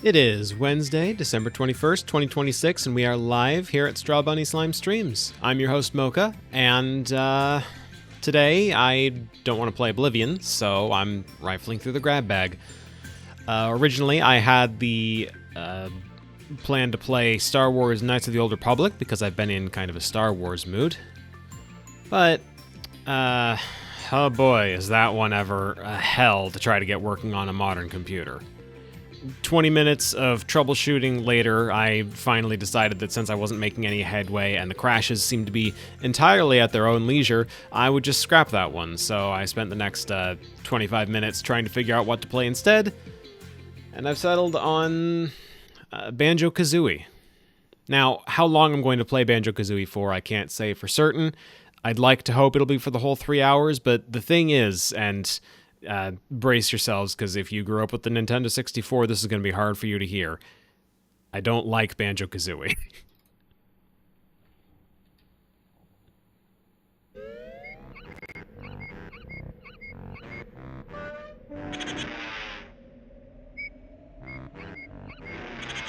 It is Wednesday, December 21st, 2026, and we are live here at Strawbunny Slime Streams. I'm your host, Mocha, and today I don't want to play Oblivion, so I'm rifling through the grab bag. Originally, I had the plan to play Star Wars Knights of the Old Republic, because I've been in kind of a Star Wars mood. But, oh boy, is that one ever a hell to try to get working on a modern computer. 20 minutes of troubleshooting later, I finally decided that since I wasn't making any headway and the crashes seemed to be entirely at their own leisure, I would just scrap that one. So I spent the next 25 minutes trying to figure out what to play instead, and I've settled on Banjo-Kazooie. Now, how long I'm going to play Banjo-Kazooie for, I can't say for certain. I'd like to hope it'll be for the whole 3 hours, but the thing is, and brace yourselves, because if you grew up with the Nintendo 64, this is going to be hard for you to hear. I don't like Banjo-Kazooie.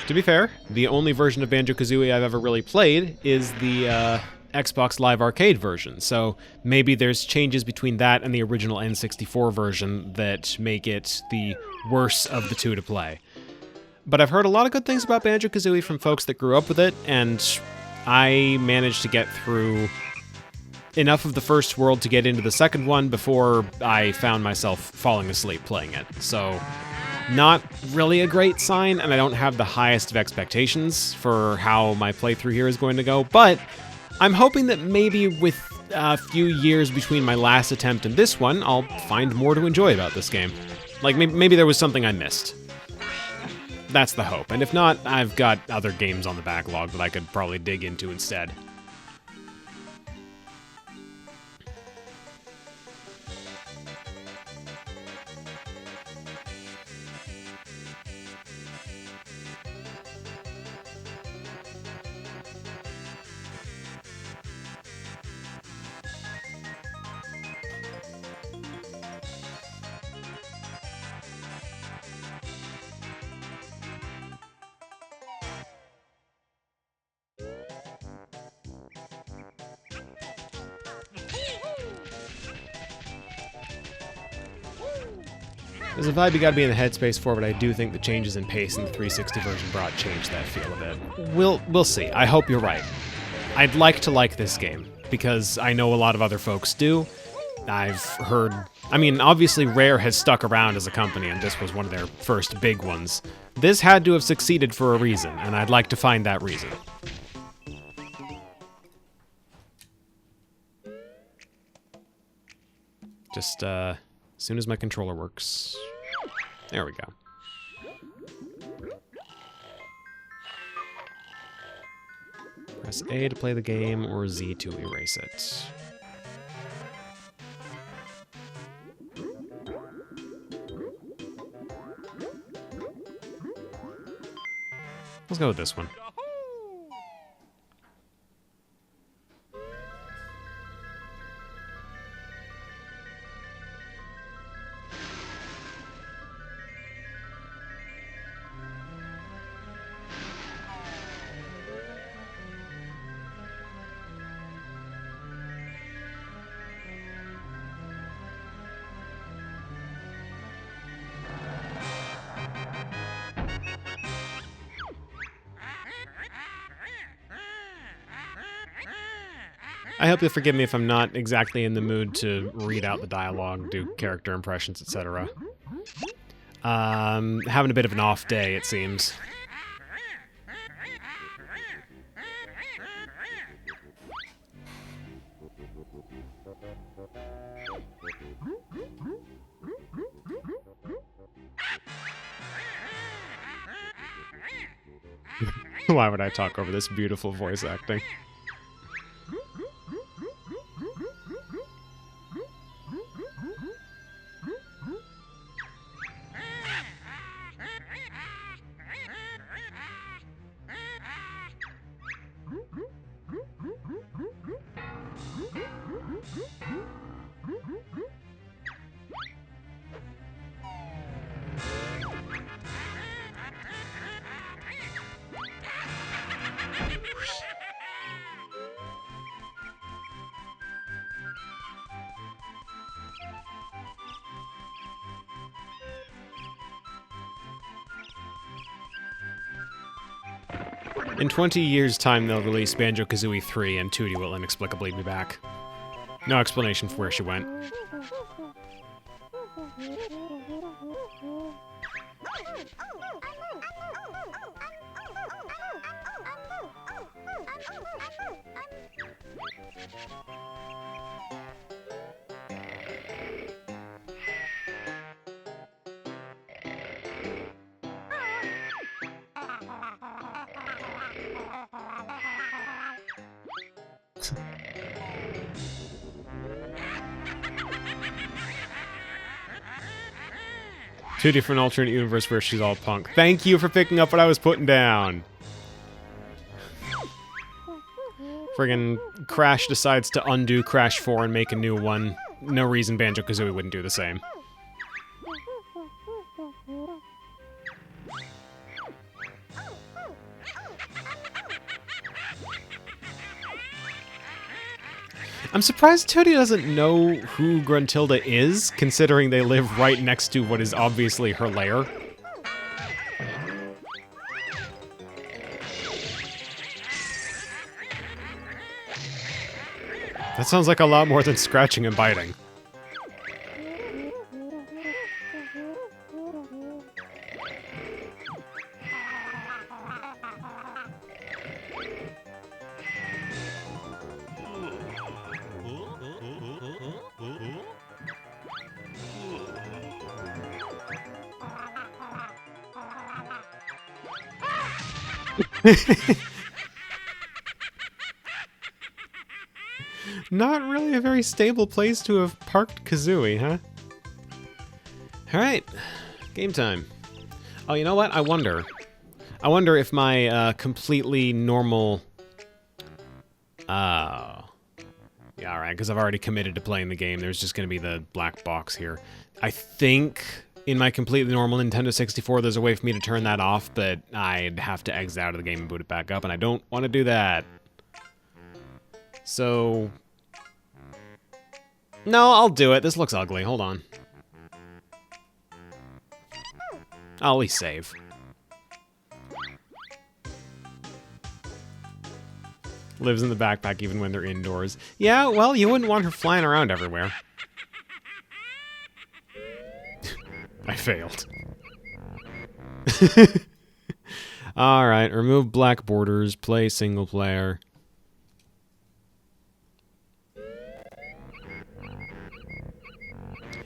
To be fair, the only version of Banjo-Kazooie I've ever really played is the Xbox Live Arcade version, so maybe there's changes between that and the original N64 version that make it the worse of the two to play. But I've heard a lot of good things about Banjo-Kazooie from folks that grew up with it, and I managed to get through enough of the first world to get into the second one before I found myself falling asleep playing it. So, not really a great sign, and I don't have the highest of expectations for how my playthrough here is going to go, but I'm hoping that maybe with a few years between my last attempt and this one, I'll find more to enjoy about this game. Like, maybe there was something I missed. That's the hope, and if not, I've got other games on the backlog that I could probably dig into instead. There's a vibe you gotta be in the headspace for, but I do think the changes in pace in the 360 version brought changed that feel a bit. We'll see. I hope you're right. I'd like to like this game, because I know a lot of other folks do. I've heard... I mean, obviously Rare has stuck around as a company, and this was one of their first big ones. This had to have succeeded for a reason, and I'd like to find that reason. Just, as soon as my controller works. There we go. Press A to play the game, or Z to erase it. Let's go with this one. I hope you'll forgive me if I'm not exactly in the mood to read out the dialogue, do character impressions, etc. Having a bit of an off day, it seems. Why would I talk over this beautiful voice acting? In 20 years' time, they'll release Banjo-Kazooie 3, and Tootie will inexplicably be back. No explanation for where she went. Two different alternate universe where she's all punk. Thank you for picking up what I was putting down. Friggin' Crash decides to undo Crash 4 and make a new one. No reason Banjo-Kazooie wouldn't do the same. I'm surprised Tootie doesn't know who Gruntilda is, considering they live right next to what is obviously her lair. That sounds like a lot more than scratching and biting. Not really a very stable place to have parked Kazooie, huh? Alright, game time. Oh, you know what? I wonder if my completely normal... yeah, alright, because I've already committed to playing the game. There's just going to be the black box here. I think in my completely normal Nintendo 64 there's a way for me to turn that off, but I'd have to exit out of the game and boot it back up, and I don't want to do that. So... no, I'll do it. This looks ugly. Hold on. I'll at least save. Lives in the backpack even when they're indoors. Yeah, well, you wouldn't want her flying around everywhere. I failed. Alright, remove black borders, play single player.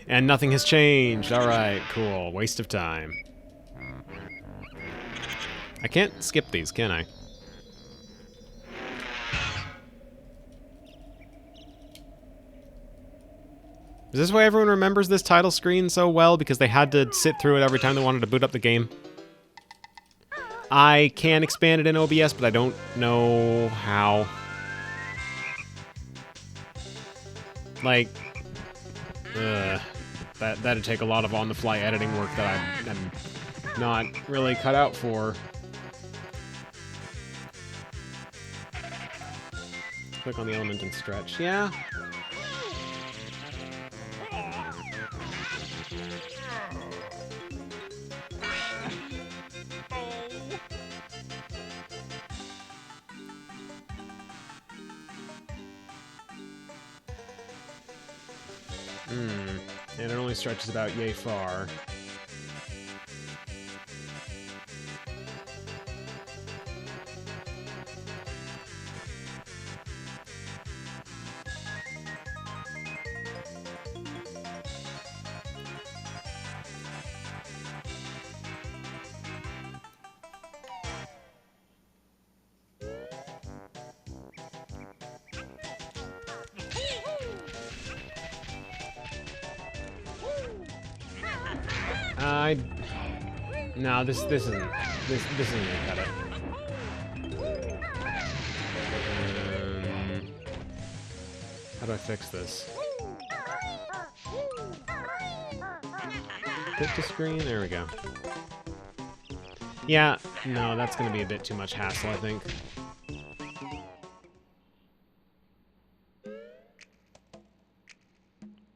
And nothing has changed. Alright, cool. Waste of time. I can't skip these, can I? Is this why everyone remembers this title screen so well? Because they had to sit through it every time they wanted to boot up the game? I can expand it in OBS, but I don't know how. Like... that'd take a lot of on-the-fly editing work that I'm not really cut out for. Click on the element and stretch. Yeah. And it only stretches about yay far. No, this isn't gonna cut it. How do I fix this? Click to screen, there we go. Yeah, no, that's gonna be a bit too much hassle, I think.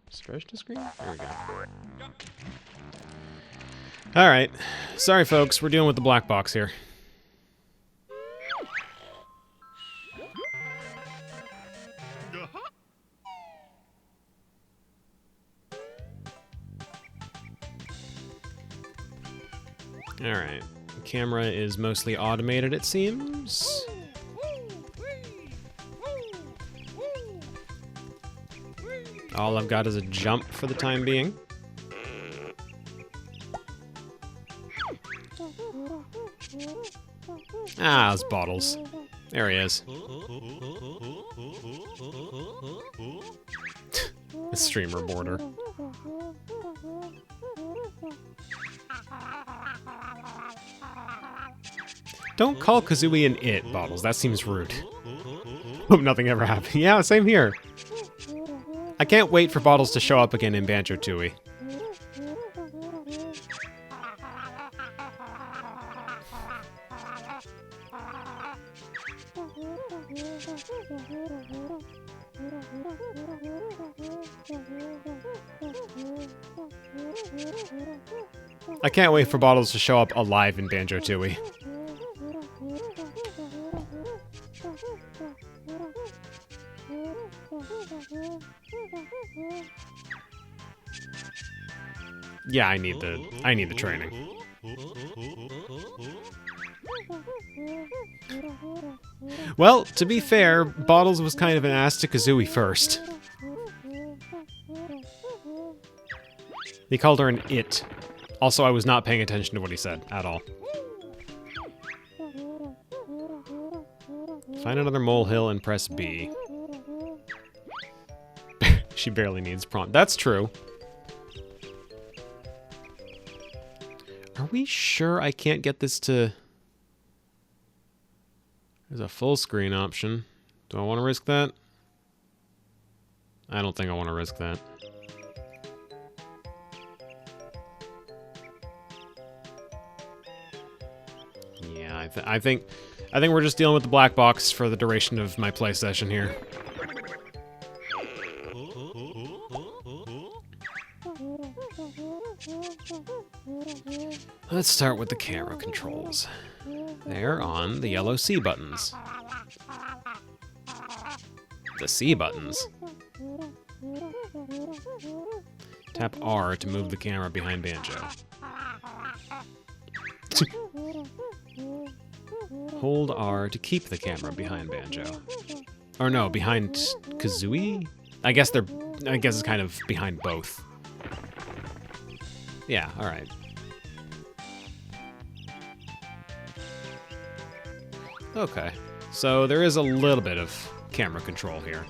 Stretch to screen? There we go. Alright. Sorry, folks. We're dealing with the black box here. Alright. The camera is mostly automated, it seems. All I've got is a jump for the time being. Ah, those bottles. There he is. The streamer border. Don't call Kazooie an it, Bottles. That seems rude. Hope nothing ever happened. Yeah, same here. I can't wait for Bottles to show up again in Banjo-Tooie. I can't wait for Bottles to show up alive in Banjo-Tooie. Yeah, I need the training. Well, to be fair, Bottles was kind of an ass to Kazooie first. He called her an it. Also, I was not paying attention to what he said at all. Find another molehill and press B. She barely needs prompt. That's true. Are we sure I can't get this to... There's a full screen option. Do I want to risk that? I don't think I want to risk that. Yeah, I think we're just dealing with the black box for the duration of my play session here. Let's start with the camera controls. They're on the yellow C buttons. The C buttons. Tap R to move the camera behind Banjo. Hold R to keep the camera behind Banjo. Or no, behind Kazooie? I guess it's kind of behind both. Yeah, alright. Okay, so there is a little bit of camera control here.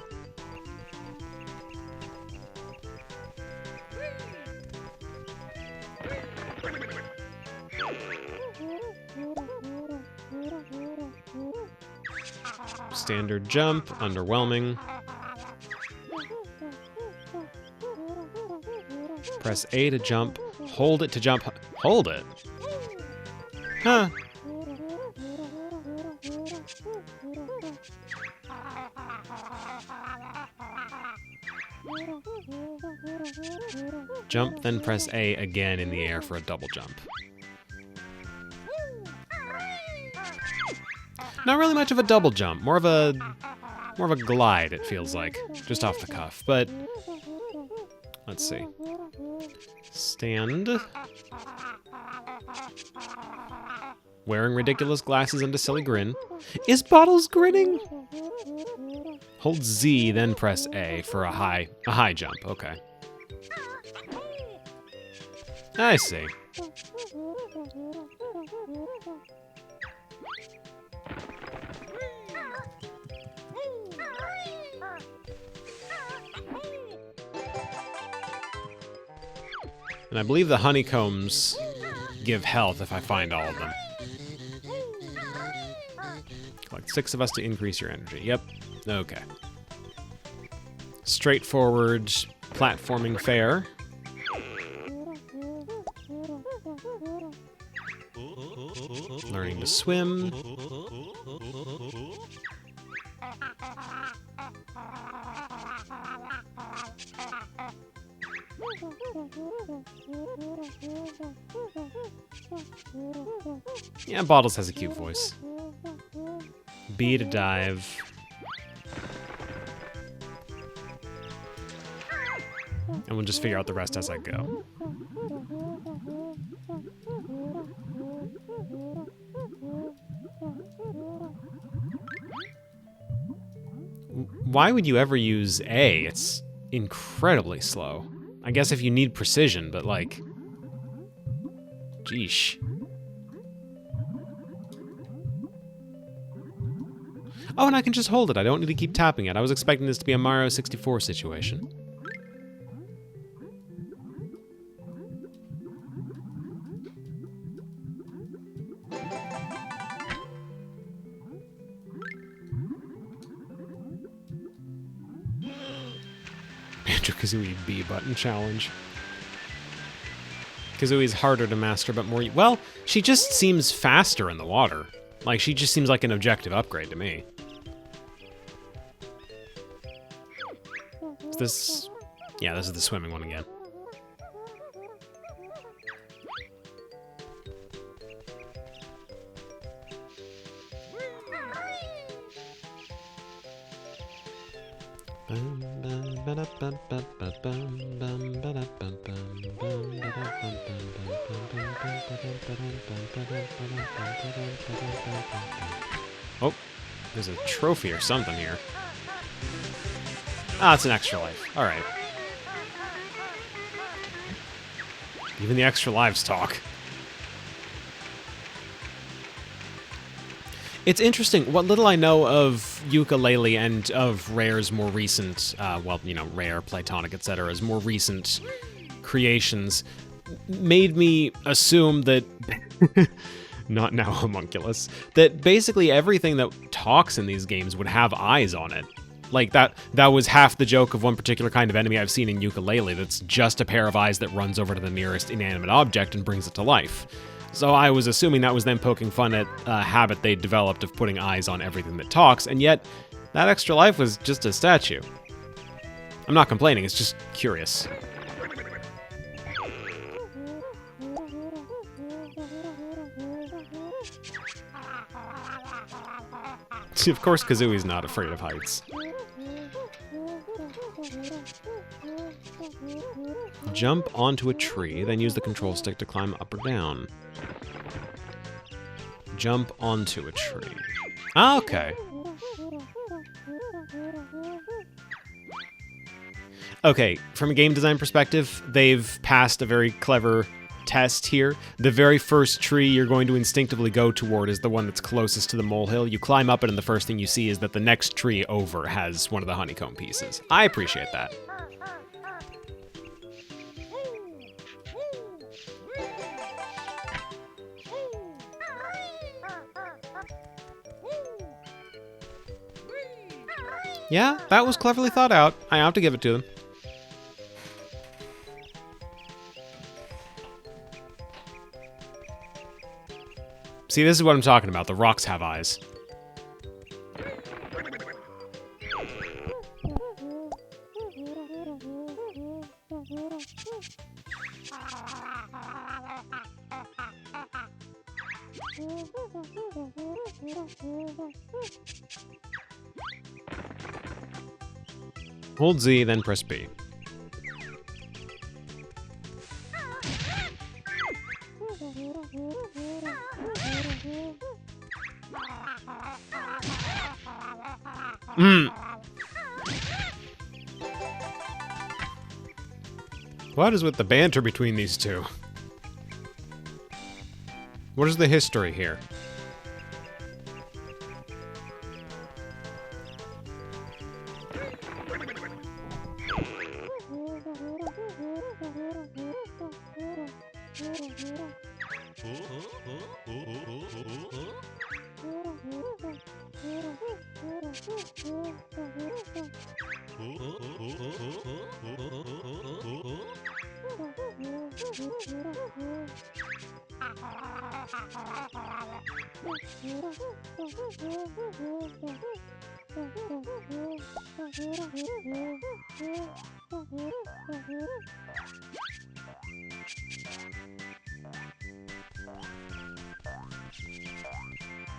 Standard jump, underwhelming. Press A to jump, hold it to jump. Hold it? Huh. Jump, then press A again in the air for a double jump. Not really much of a double jump, more of a glide, it feels like, just off the cuff. But let's see. Stand. Wearing ridiculous glasses and a silly grin. Is Bottles grinning? Hold Z, then press A for a high jump. Okay. I see. And I believe the honeycombs give health if I find all of them. Collect 6 of us to increase your energy. Yep. Okay. Straightforward platforming fare. Learning to swim. Yeah, Bottles has a cute voice. B to dive. And we'll just figure out the rest as I go. why would you ever use A? It's incredibly slow. I guess if you need precision, but like... Geesh. Oh, and I can just hold it. I don't need to keep tapping it. I was expecting this to be a Mario 64 situation. Banjo-Kazooie B button challenge. Kazooie's harder to master, but more... Well, she just seems faster in the water. Like, she just seems like an objective upgrade to me. Is this... Yeah, this is the swimming one again. Oh, there's a trophy or something here. Ah, it's an extra life. All right. Even the extra lives talk. It's interesting. What little I know of Yooka-Laylee and of Rare's more recent, well, you know, Rare, Platonic, etc.'s more recent creations made me assume that, not now homunculus, that basically everything that talks in these games would have eyes on it. Like, that was half the joke of one particular kind of enemy I've seen in Yooka-Laylee that's just a pair of eyes that runs over to the nearest inanimate object and brings it to life. So I was assuming that was them poking fun at a habit they developed of putting eyes on everything that talks, and yet that extra life was just a statue. I'm not complaining, it's just curious. Of course, Kazooie's not afraid of heights. Jump onto a tree, then use the control stick to climb up or down. Jump onto a tree. Ah, okay. Okay, from a game design perspective, they've passed a very clever test here. The very first tree you're going to instinctively go toward is the one that's closest to the molehill. You climb up it and the first thing you see is that the next tree over has one of the honeycomb pieces. I appreciate that. Yeah, that was cleverly thought out. I have to give it to them. See, this is what I'm talking about. The rocks have eyes. Hold Z, then press B. What is with the banter between these two? What is the history here?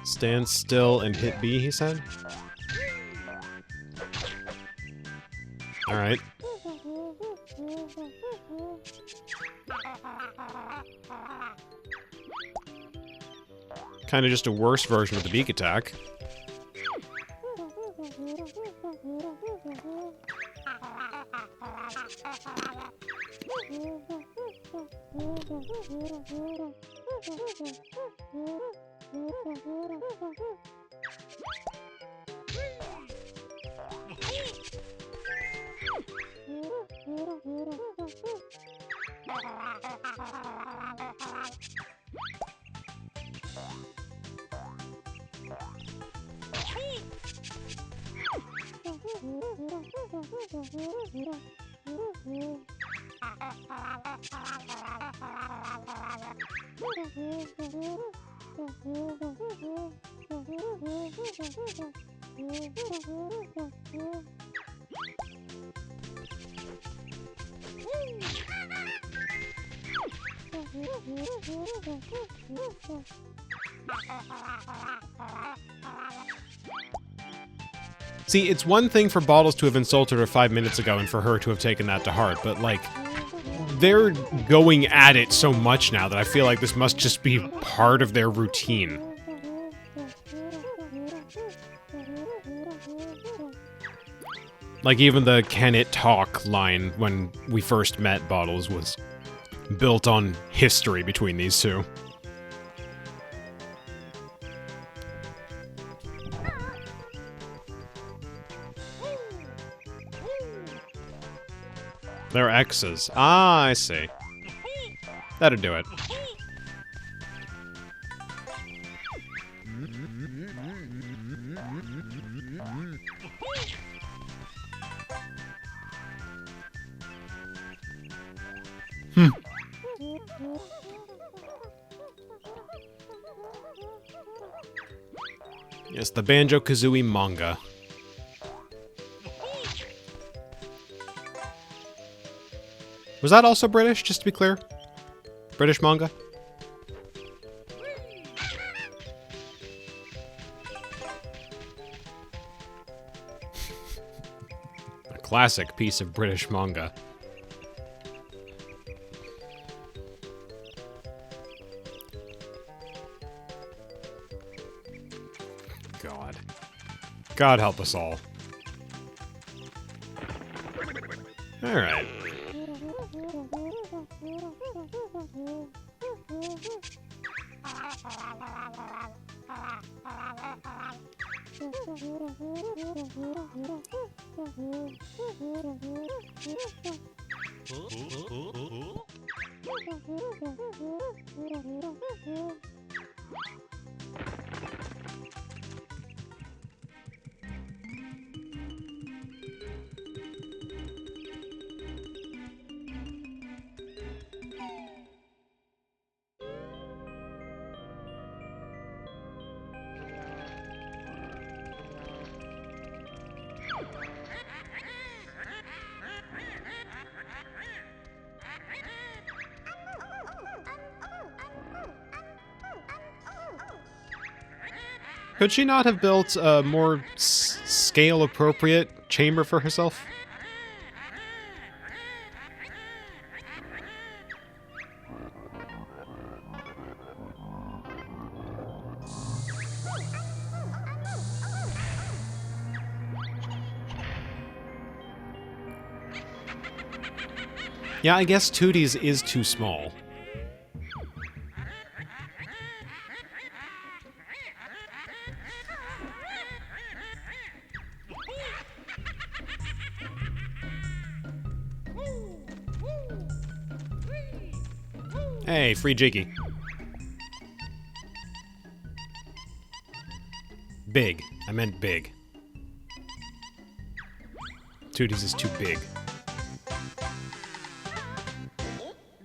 Stand still and hit B, he said? Alright. Kinda just a worse version of the beak attack. See, it's one thing for Bottles to have insulted her 5 minutes ago and for her to have taken that to heart, but, like, they're going at it so much now that I feel like this must just be part of their routine. Like, even the "can it talk" line when we first met Bottles was built on history between these two. They're exes. Ah, I see. That'd do it. Yes, the Banjo-Kazooie manga. Was that also British, just to be clear? British manga? A classic piece of British manga. God. God help us all. Alright. Could she not have built a more scale-appropriate chamber for herself? Yeah, I guess Tootie's is too small. Hey, free Jiggy. Big. I meant big. Tootie's is too big.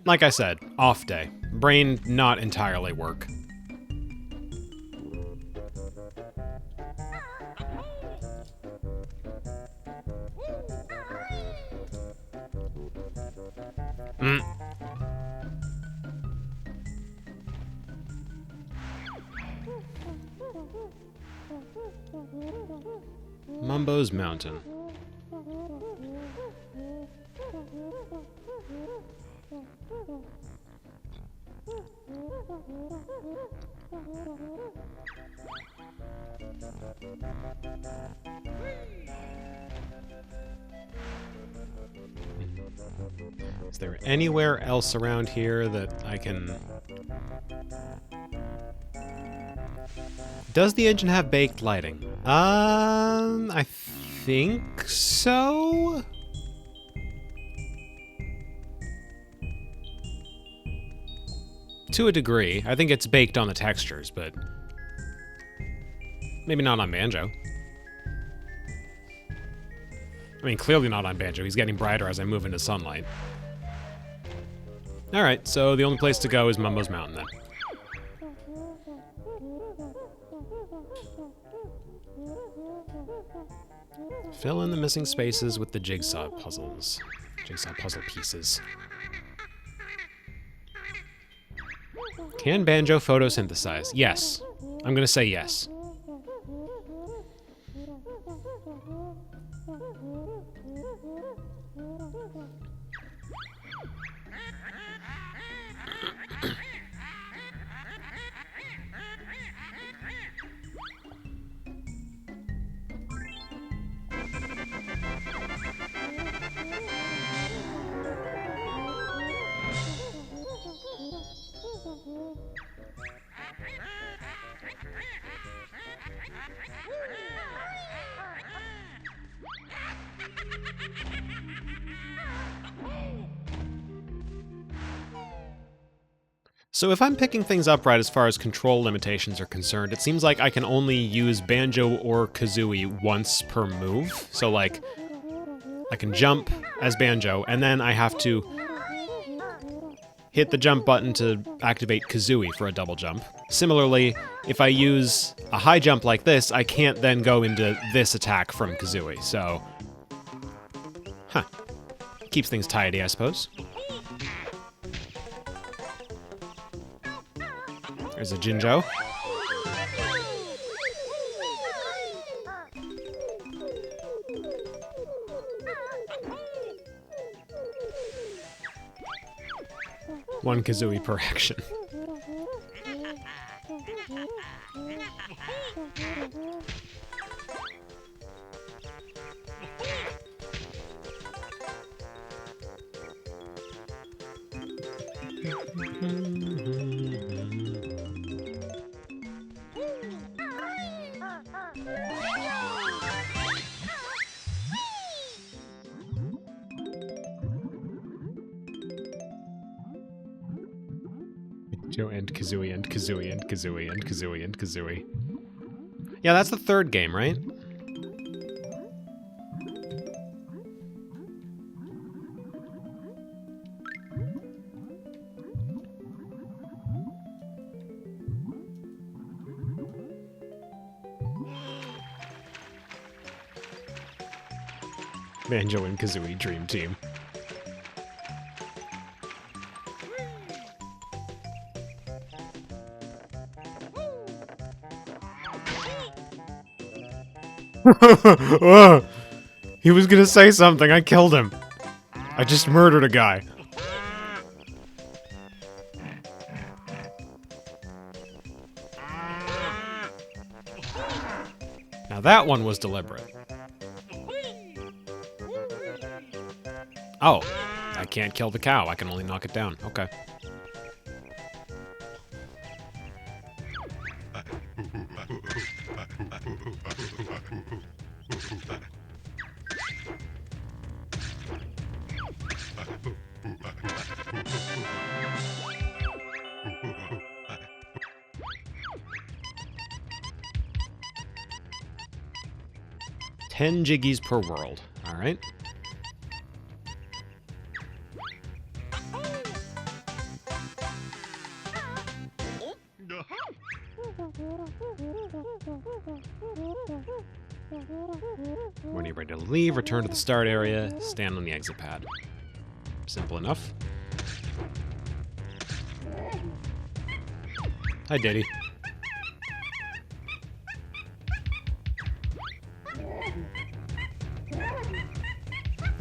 Like I said, off day. Brain not entirely work. Mumbo's Mountain. Is there anywhere else around here that I can Does the engine have baked lighting? I think so? To a degree. I think it's baked on the textures, but maybe not on Banjo. I mean, clearly not on Banjo. He's getting brighter as I move into sunlight. Alright, so the only place to go is Mumbo's Mountain then. Fill in the missing spaces with the jigsaw puzzles. Jigsaw puzzle pieces. Can Banjo photosynthesize? Yes. I'm gonna say yes. So if I'm picking things up right as far as control limitations are concerned, it seems like I can only use Banjo or Kazooie once per move. So like, I can jump as Banjo, and then I have to hit the jump button to activate Kazooie for a double jump. Similarly, if I use a high jump like this, I can't then go into this attack from Kazooie, so... Huh. Keeps things tidy, I suppose. There's a Jinjo. One Kazooie per action. And Kazooie and Kazooie and Kazooie and Kazooie and Kazooie. Yeah, that's the third game, right? Banjo and Kazooie Dream Team. He was gonna say something, I killed him. I just murdered a guy. Now that one was deliberate. Oh, I can't kill the cow, I can only knock it down. Okay. $10 jiggies per world. All right. When you're ready to leave, return to the start area, stand on the exit pad. Simple enough. Hi, Diddy.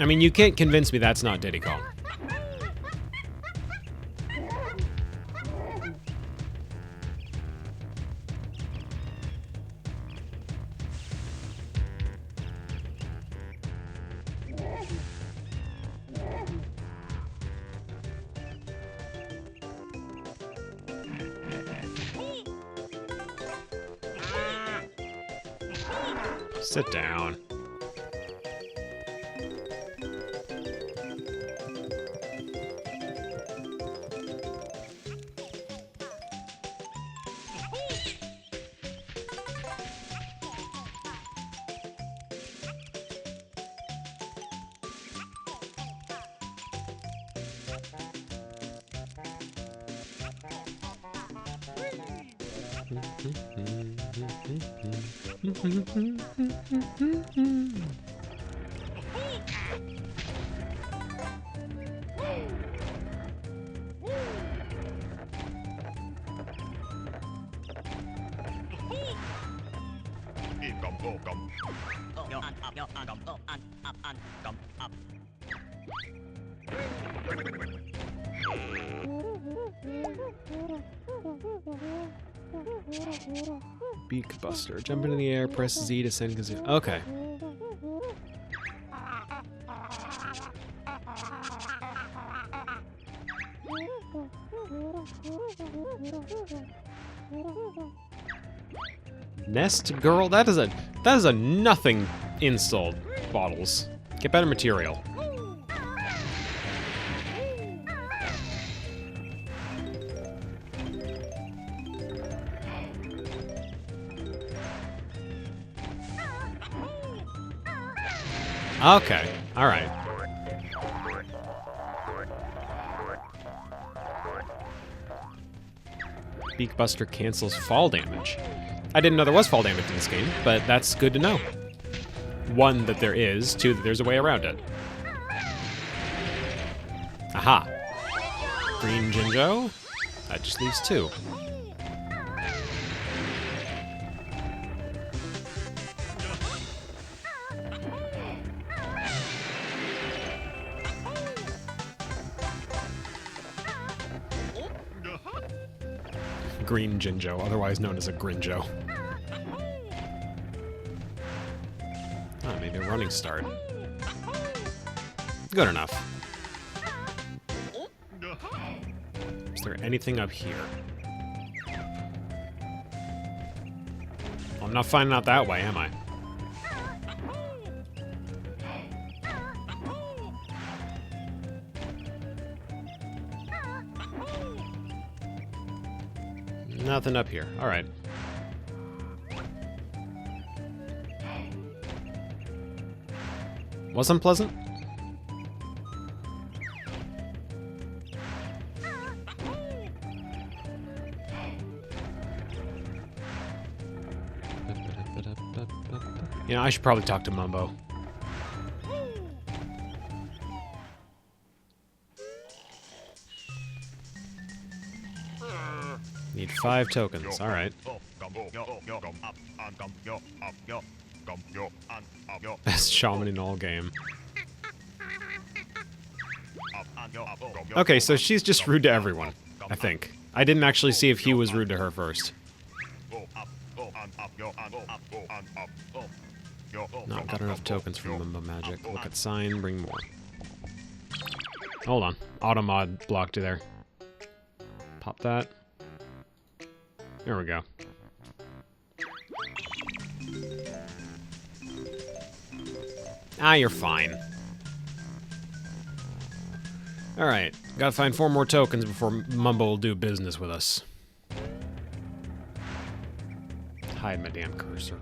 I mean, you can't convince me that's not Diddy Kong. Sit down. Beak Buster. Jump into the air, press Z to send Kazooie. Okay. Nest Girl? That is a nothing insult, Bottles. Get better material. Okay, alright. Beak Buster cancels fall damage. I didn't know there was fall damage in this game, but that's good to know. One, that there is. Two, that there's a way around it. Aha. Green Jinjo. That just leaves two. Green Jinjo, otherwise known as a Grinjo. Oh, maybe a running start. Good enough. Is there anything up here? Well, I'm not finding out that way, am I? Nothing up here. All right. Was unpleasant? You know, I should probably talk to Mumbo. Need 5 tokens. All right. Best shaman in all game. Okay, so she's just rude to everyone, I think. I didn't actually see if he was rude to her first. Not got enough tokens for Mumbo Magic. Look at sign, bring more. Hold on. Automod blocked you there. Pop that. There we go. Ah, you're fine. Alright, gotta find 4 more tokens before Mumbo will do business with us. Hide my damn cursor.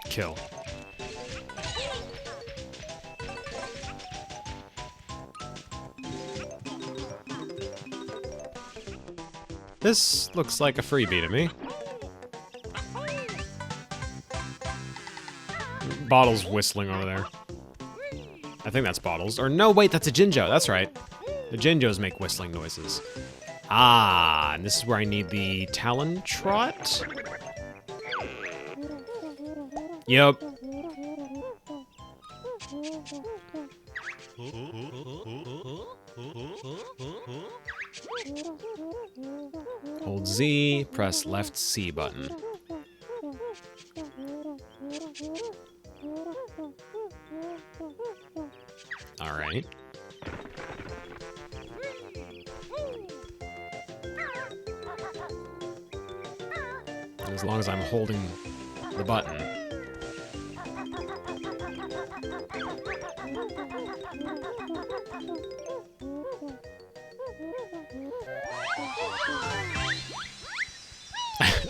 Kill. This looks like a freebie to me. Bottles whistling over there. I think that's Bottles. Or no, wait, that's a Jinjo. That's right. The Jinjos make whistling noises. Ah, and this is where I need the Talon Trot. Yep. Hold Z, press left C button. point. As long as I'm holding the button.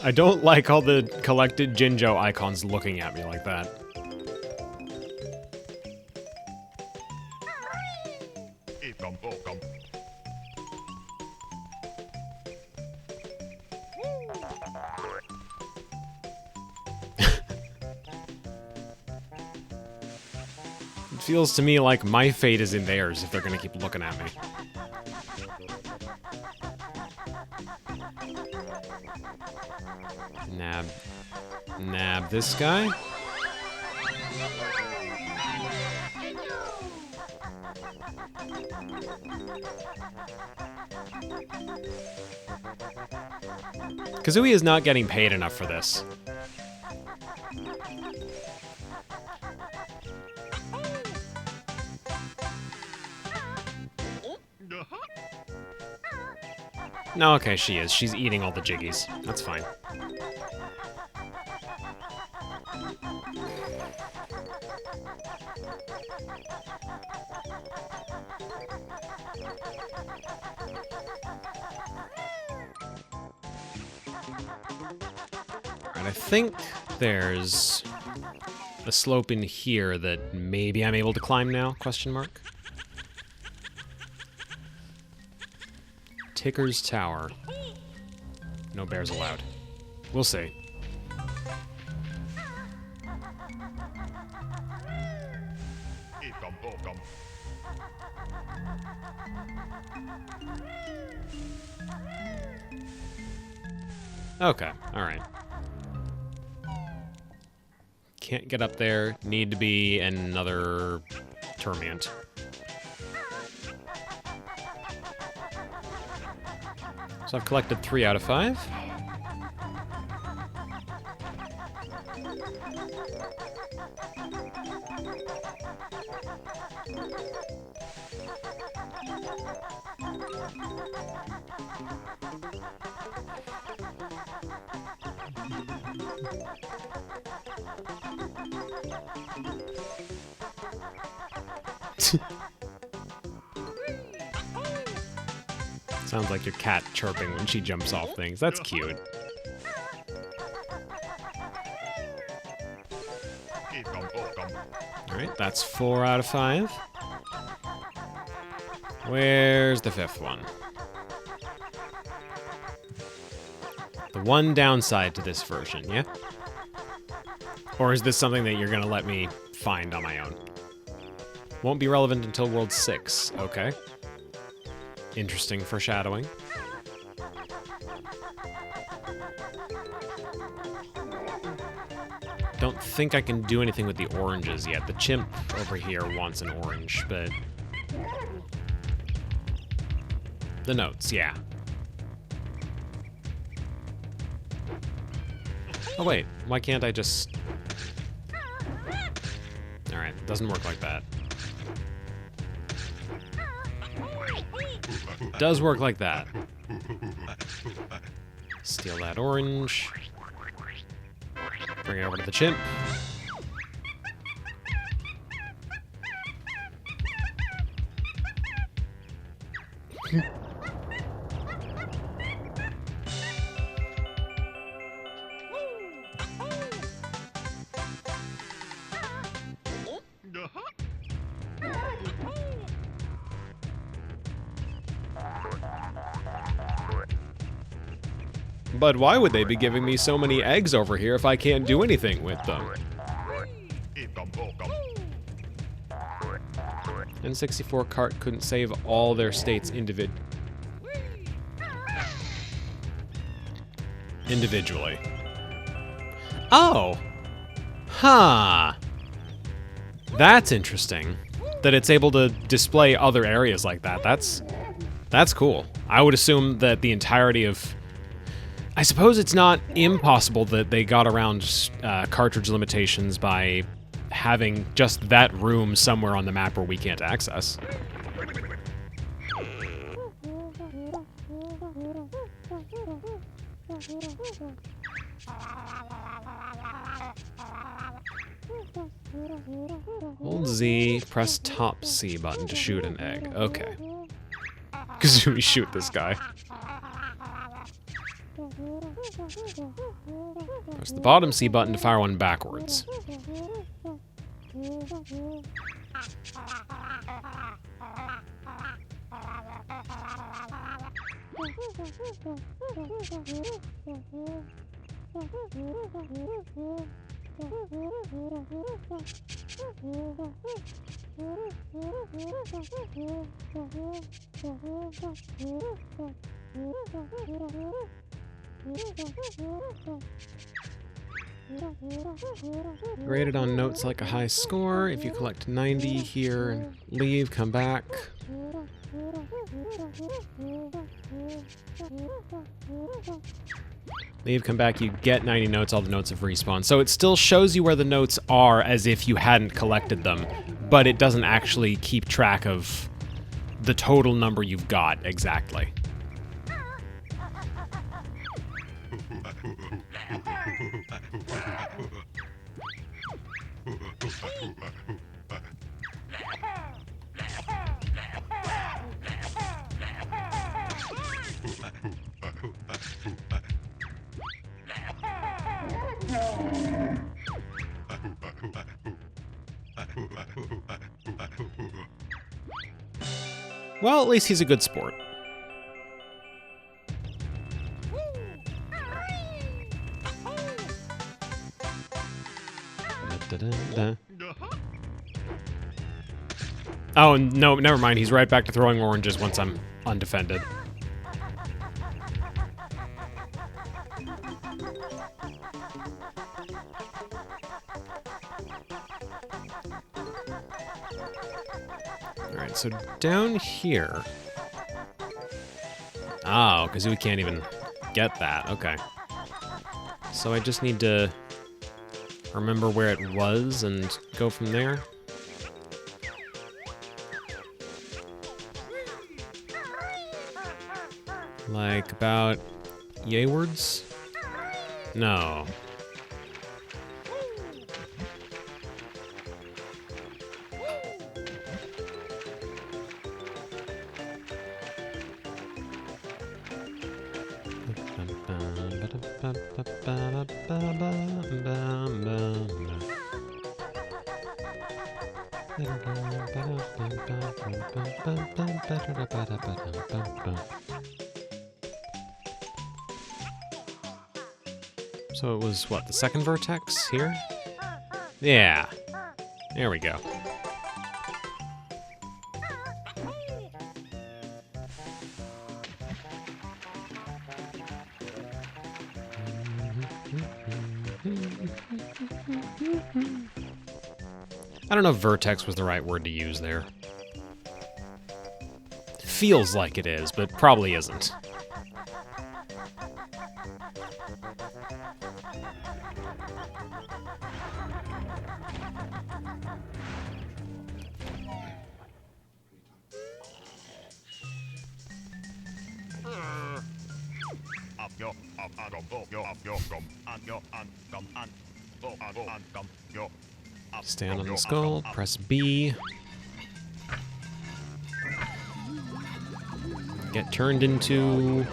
I don't like all the collected Jinjo icons looking at me like that. It feels to me like my fate is in theirs if they're gonna keep looking at me. Nab this guy. Kazooie is not getting paid enough for this. No, okay, she is. She's eating all the jiggies. That's fine. Alright, I think there's a slope in here that maybe I'm able to climb now, question mark. Ticker's Tower. No bears allowed. We'll see. Okay, alright. Can't get up there. Need to be another Termient. So I've collected 3 out of 5. Sounds like your cat chirping when she jumps off things. That's cute. Alright, that's 4 out of 5. Where's the 5th one? The one downside to this version, yeah? Or is this something that you're gonna let me find on my own? Won't be relevant until World 6, okay. Interesting foreshadowing. Don't think I can do anything with the oranges yet. The chimp over here wants an orange, but... The notes, yeah. Oh wait, why can't I just... Alright, doesn't work like that. Does work like that. Steal that orange. Bring it over to the chimp. But why would they be giving me so many eggs over here if I can't do anything with them? N64 cart couldn't save all their states individually. Oh! Huh. That's interesting. That it's able to display other areas like that. That's cool. I would assume that the entirety of... I suppose it's not impossible that they got around cartridge limitations by having just that room somewhere on the map where we can't access. Hold Z, press top C button to shoot an egg. Okay. Kazooie, shoot this guy. Press the bottom C button to fire one backwards. Rated on notes like a high score. If you collect 90 here and leave, come back. Leave, come back, you get 90 notes, all the notes have respawned. So it still shows you where the notes are as if you hadn't collected them, but it doesn't actually keep track of the total number you've got exactly. Well, at least he's a good sport. Oh, no, never mind. He's right back to throwing oranges once I'm undefended. Alright, so down here... Oh, Kazooie can't even get that. Okay. So I just need to remember where it was and go from there. Like about Yaywards? No. So it was, what, the second vertex here? Yeah. There we go. I don't know if vertex was the right word to use there. Feels like it is, but probably isn't. Stand on the skull, press B. Get turned into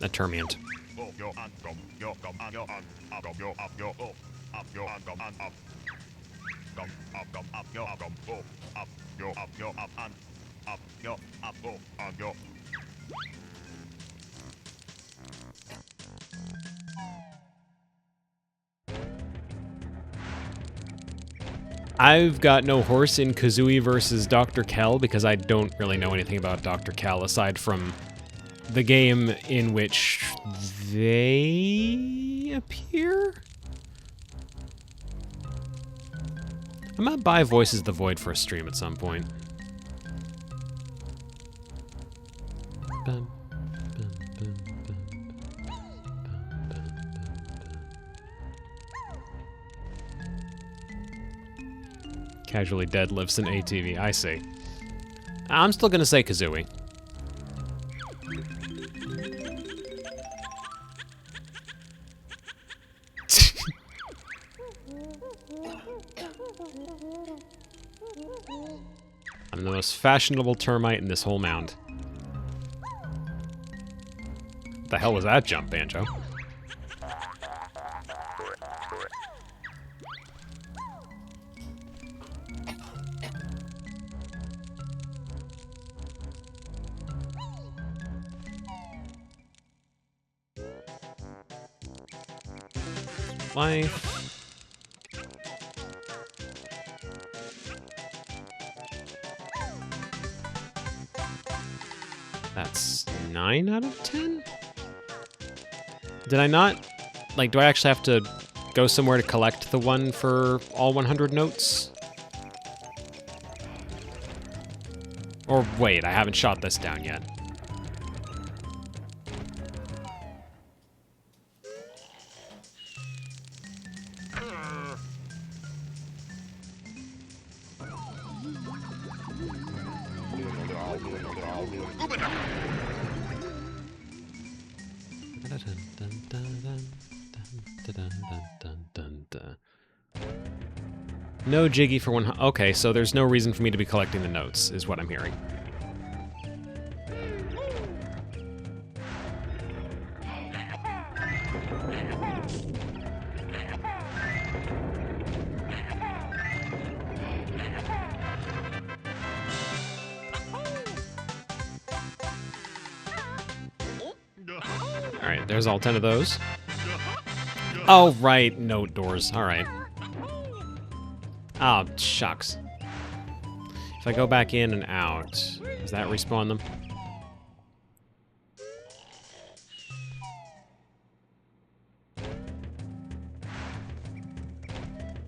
a termient. I've got no horse in Kazooie versus Dr. Kell because I don't really know anything about Dr. Kell aside from the game in which they appear? I might buy Voices of the Void for a stream at some point. Casually deadlifts an ATV. I see. I'm still gonna say Kazooie. I'm the most fashionable termite in this whole mound. What the hell was that jump, Banjo? Life. That's 9 out of 10? Did I not? Like, do I actually have to go somewhere to collect the one for all 100 notes? Or wait, I haven't shot this down yet. No Jiggy for one. Okay, so there's no reason for me to be collecting the notes, is what I'm hearing. Alright, there's all 10 of those. Oh, right, note doors. Alright. Oh, shucks. If I go back in and out, does that respawn them?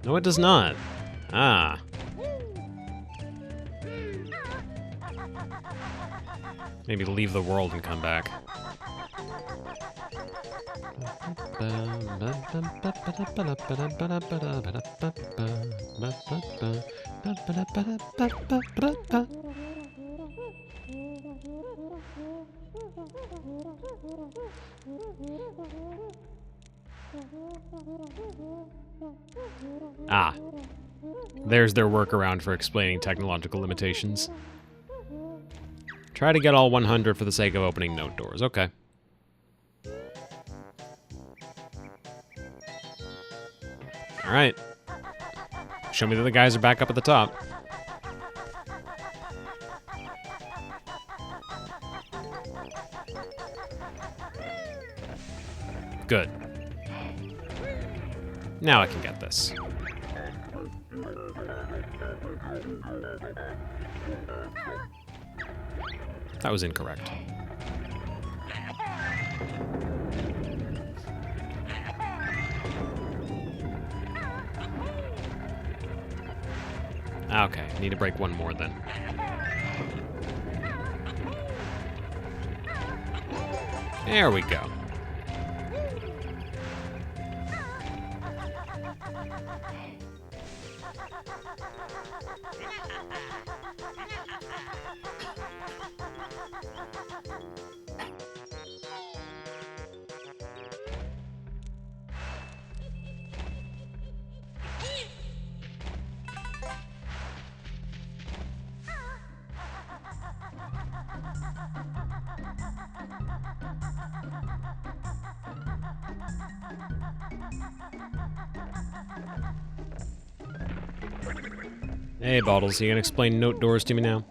No, it does not. Ah. Maybe leave the world and come back. Ah. There's their workaround for explaining technological limitations. Try to get all 100 for the sake of opening note doors. Okay. Alright. Show me that the guys are back up at the top. Good. Now I can get this. That was incorrect. Okay, need to break one more then. There we go. Hey, Bottles, you gonna explain note doors to me now?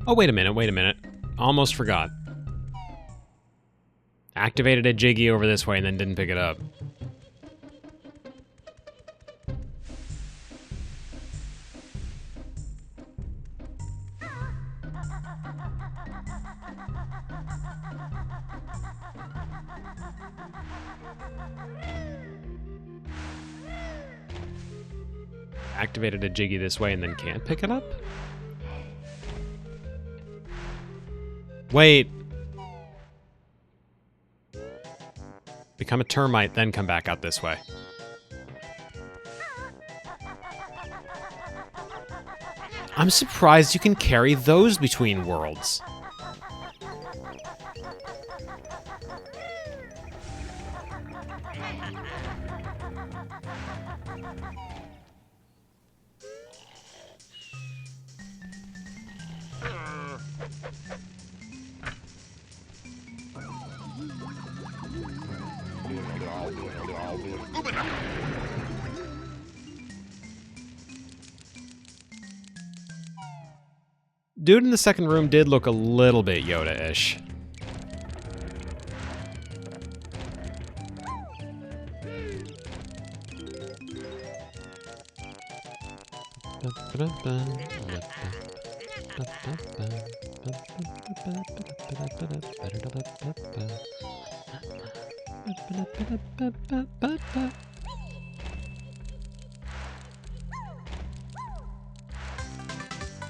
Oh, wait a minute, wait a minute. Almost forgot. Activated a Jiggy over this way and then didn't pick it up. Activated a Jiggy this way and then can't pick it up? Wait. Become a termite, then come back out this way. I'm surprised you can carry those between worlds. Dude in the second room did look a little bit Yoda-ish.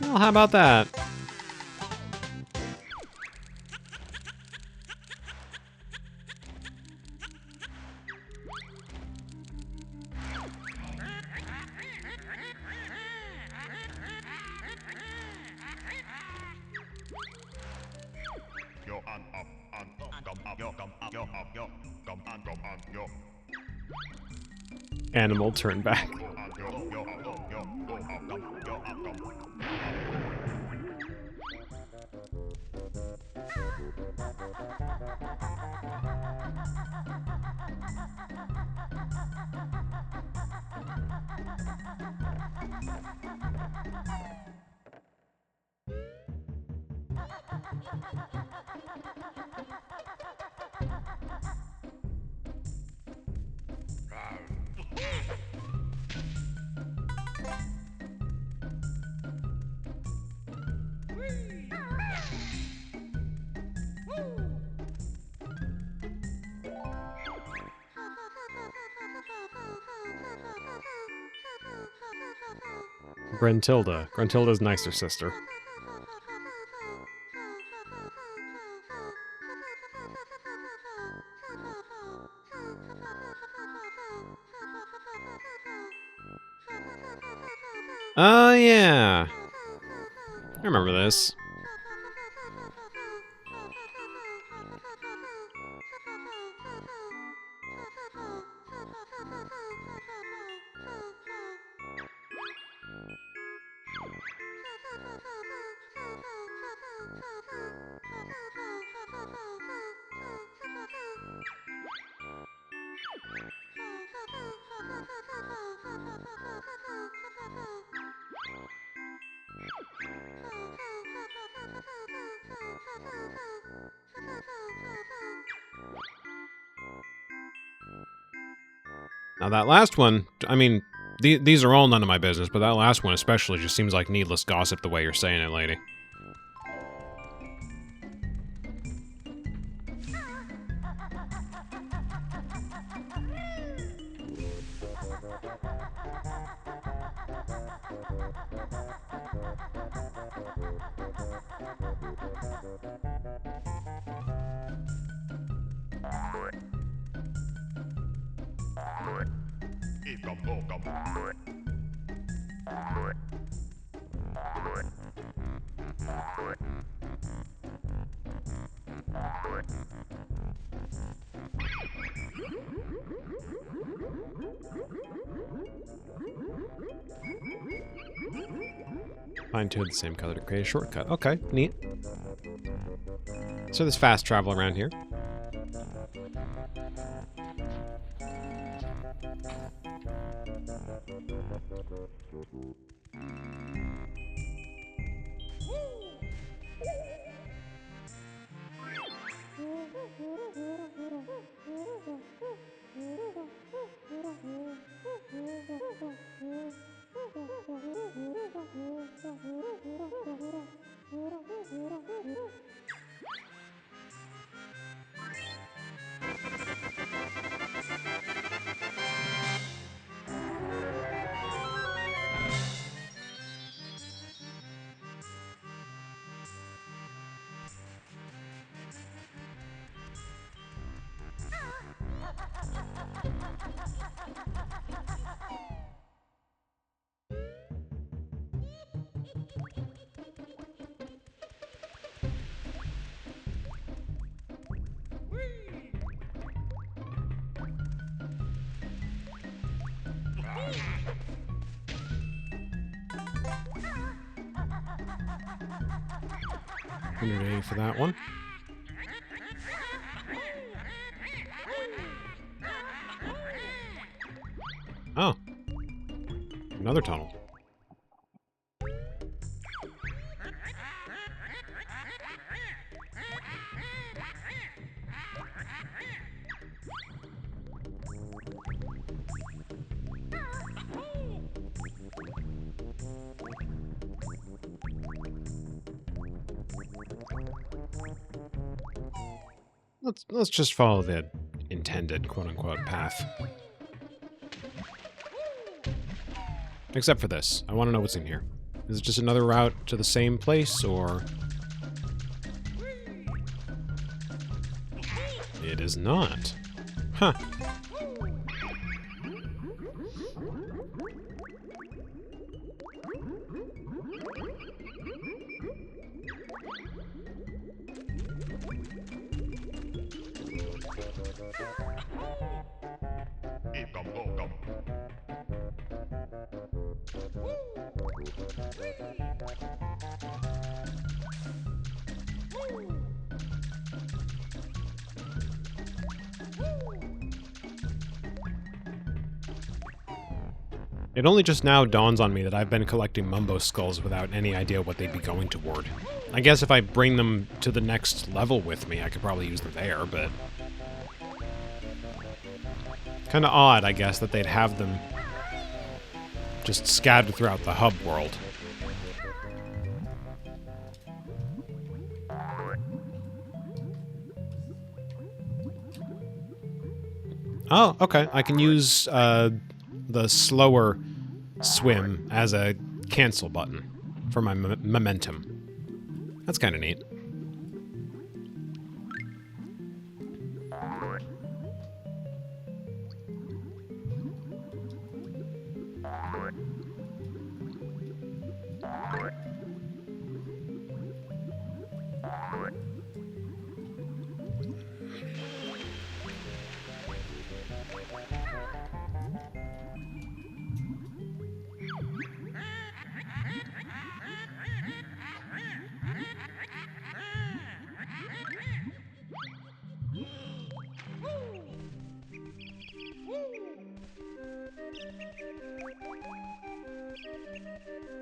Well, how about that? Animal turn back. Grentilda. Grentilda's nicer sister. Oh, yeah. I remember this. Now that last one, I mean, these are all none of my business, but that last one especially just seems like needless gossip the way you're saying it, lady. Find two of the same color to create a shortcut. Okay, neat. So there's fast travel around here. $180 for that one. Oh. Another tunnel. Let's just follow the intended quote-unquote path. Except for this. I want to know what's in here. Is it just another route to the same place, or... It is not. Huh. It only just now dawns on me that I've been collecting Mumbo skulls without any idea what they'd be going toward. I guess if I bring them to the next level with me, I could probably use them there, but... Kinda odd, I guess, that they'd have them just scattered throughout the hub world. Oh, okay. I can use the slower swim as a cancel button for my momentum. That's kind of neat.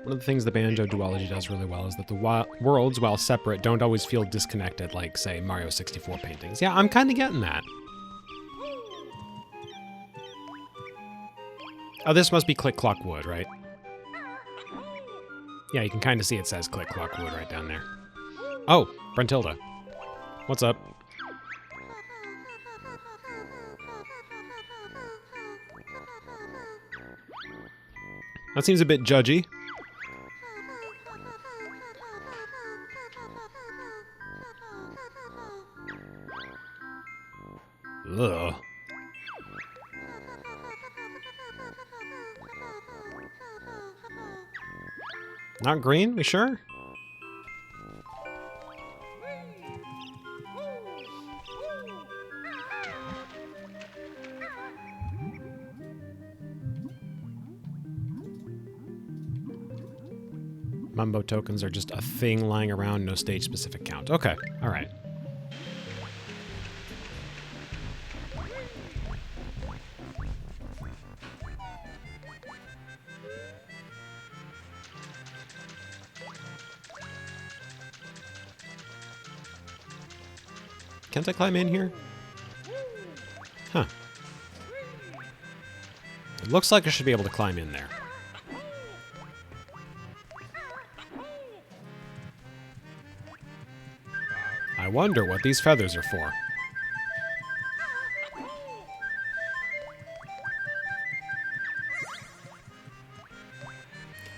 One of the things the Banjo duology does really well is that the worlds, while separate, don't always feel disconnected like, say, Mario 64 paintings. Yeah, I'm kind of getting that. Oh, this must be Click Clock Wood, right? Yeah, you can kind of see it says Click Clock Wood right down there. Oh, Brentilda. What's up? That seems a bit judgy. Ugh. Not green? We sure? Mumbo tokens are just a thing lying around, no stage-specific count. Okay, alright. Can't I climb in here? Huh. It looks like I should be able to climb in there. I wonder what these feathers are for.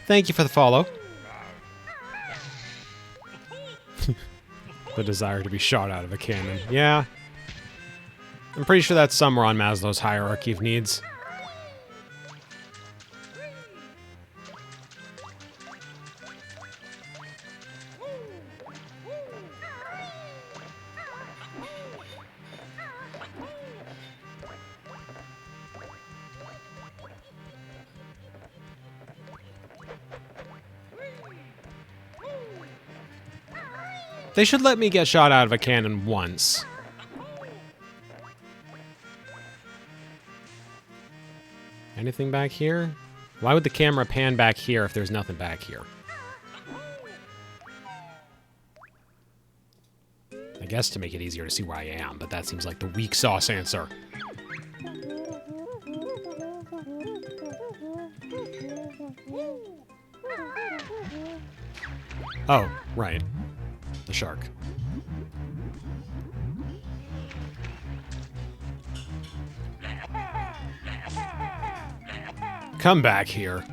Thank you for the follow. The desire to be shot out of a cannon. Yeah. I'm pretty sure that's somewhere on Maslow's hierarchy of needs. They should let me get shot out of a cannon once. Anything back here? Why would the camera pan back here if there's nothing back here? I guess to make it easier to see where I am, but that seems like the weak sauce answer. Oh, right. The shark. Come back here.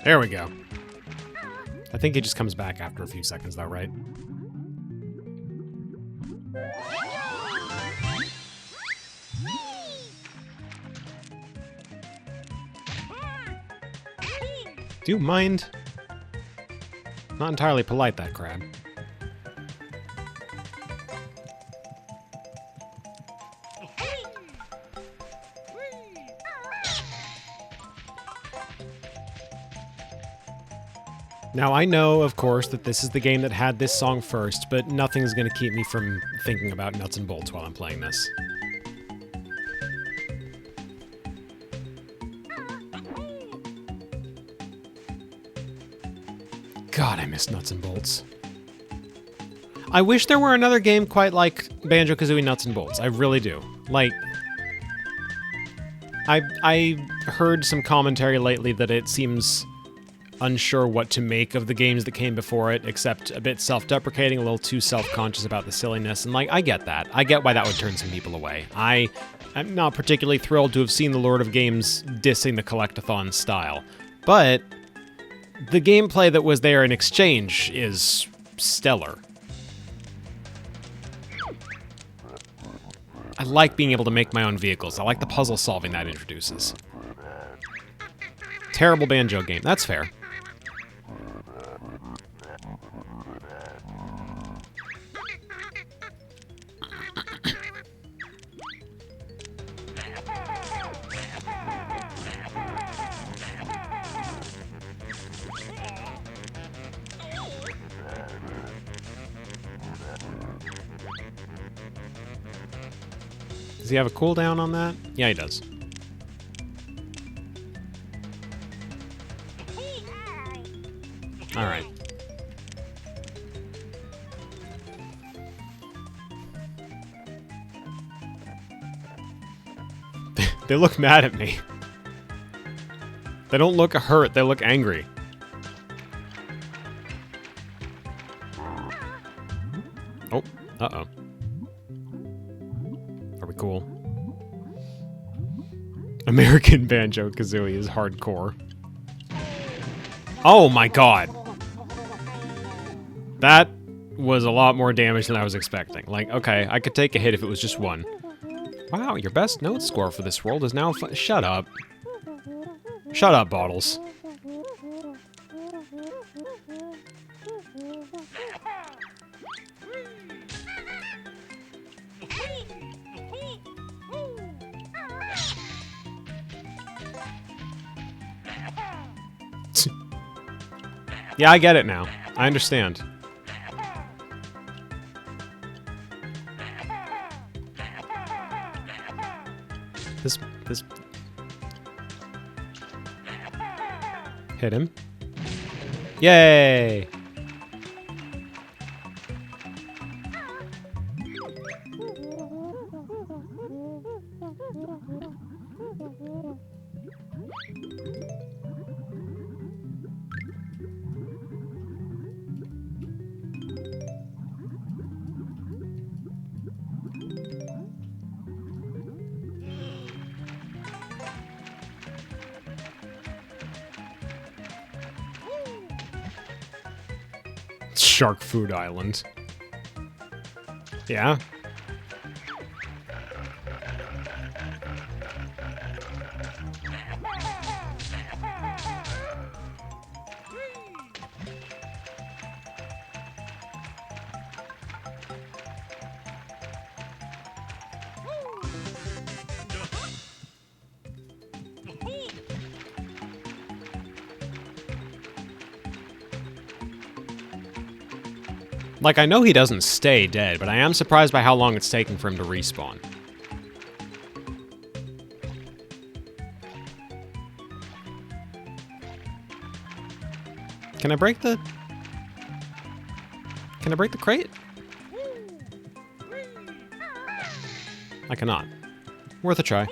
There we go. I think he just comes back after a few seconds though, right? Do you mind? Not entirely polite, that crab. Now, I know, of course, that this is the game that had this song first, but nothing's going to keep me from thinking about nuts and bolts while I'm playing this. God, I miss nuts and bolts. I wish there were another game quite like Banjo-Kazooie Nuts and Bolts. I really do. Like, I heard some commentary lately that it seems unsure what to make of the games that came before it, except a bit self-deprecating, a little too self-conscious about the silliness, and like, I get that. I get why that would turn some people away. I'm not particularly thrilled to have seen the Lord of Games dissing the Collectathon style, but the gameplay that was there in exchange is stellar. I like being able to make my own vehicles. I like the puzzle solving that introduces. Terrible banjo game. That's fair. Does he have a cooldown on that? Yeah, he does. All right. They look mad at me. They don't look hurt, they look angry. Oh, uh-oh. Are we cool? American Banjo-Kazooie is hardcore. Oh my god! That was a lot more damage than I was expecting. Like, okay, I could take a hit if it was just one. Wow, your best note score for this world is now shut up. Shut up, Bottles. Yeah, I get it now. I understand. This... Hit him. Yay! Shark Food Island. Yeah? Like, I know he doesn't stay dead, but I am surprised by how long it's taking for him to respawn. Can I break the... Can I break the crate? I cannot. Worth a try.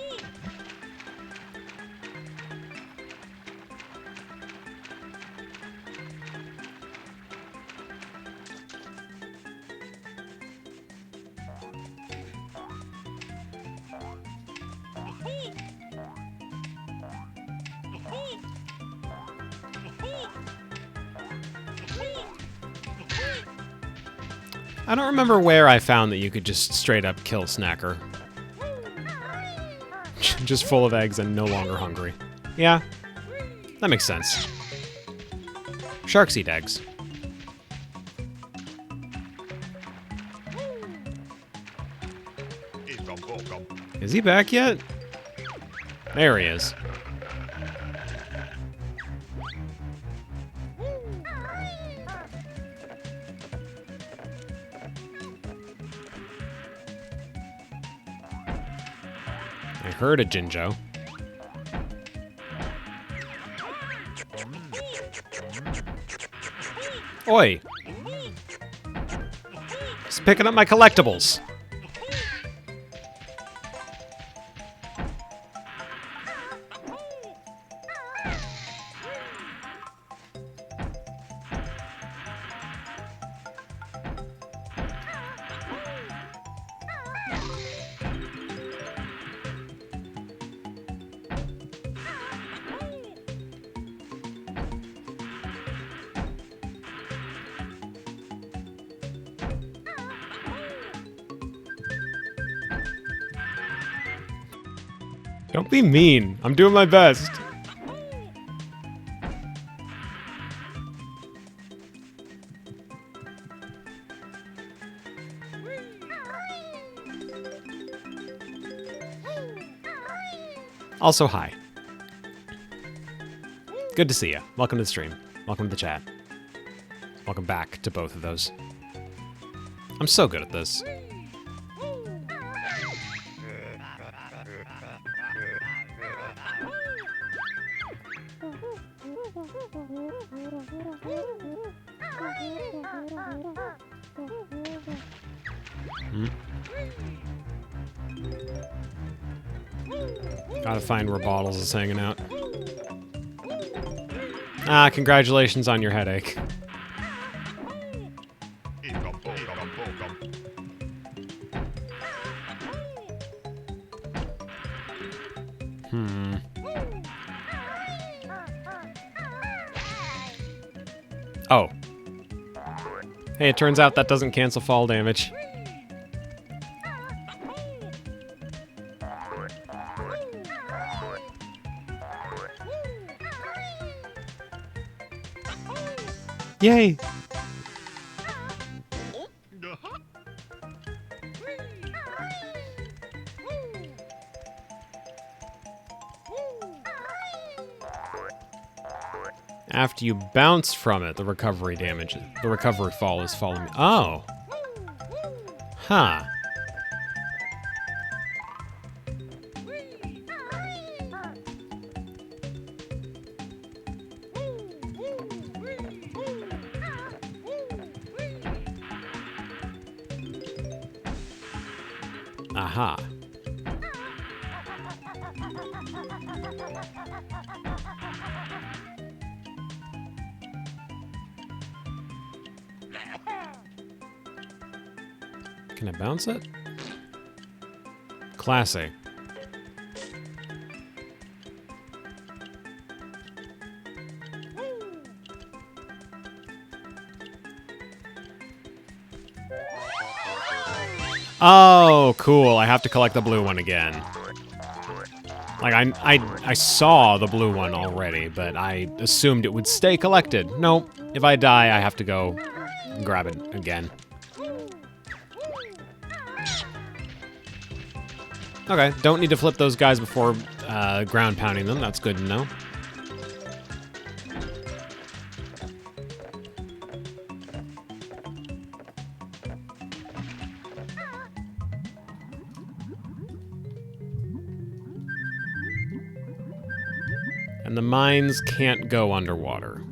I don't remember where I found that you could just straight up kill Snacker. Just full of eggs and no longer hungry. Yeah, that makes sense. Sharks eat eggs. Is he back yet? There he is. I heard a Jinjo. Oi! Just picking up my collectibles. Don't be mean. I'm doing my best. Also, hi. Good to see you. Welcome to the stream. Welcome to the chat. Welcome back to both of those. I'm so good at this. Gotta find where Bottles is hanging out. Ah, congratulations on your headache. Oh. Hey, it turns out that doesn't cancel fall damage. Yay! After you bounce from it, the recovery damage, the recovery fall is following me. Oh. Huh. Aha. Can I bounce it? Classy. Oh, cool. I have to collect the blue one again. Like, I saw the blue one already, but I assumed it would stay collected. Nope. If I die, I have to go grab it again. Okay, don't need to flip those guys before ground pounding them. That's good to know. And the mines can't go underwater.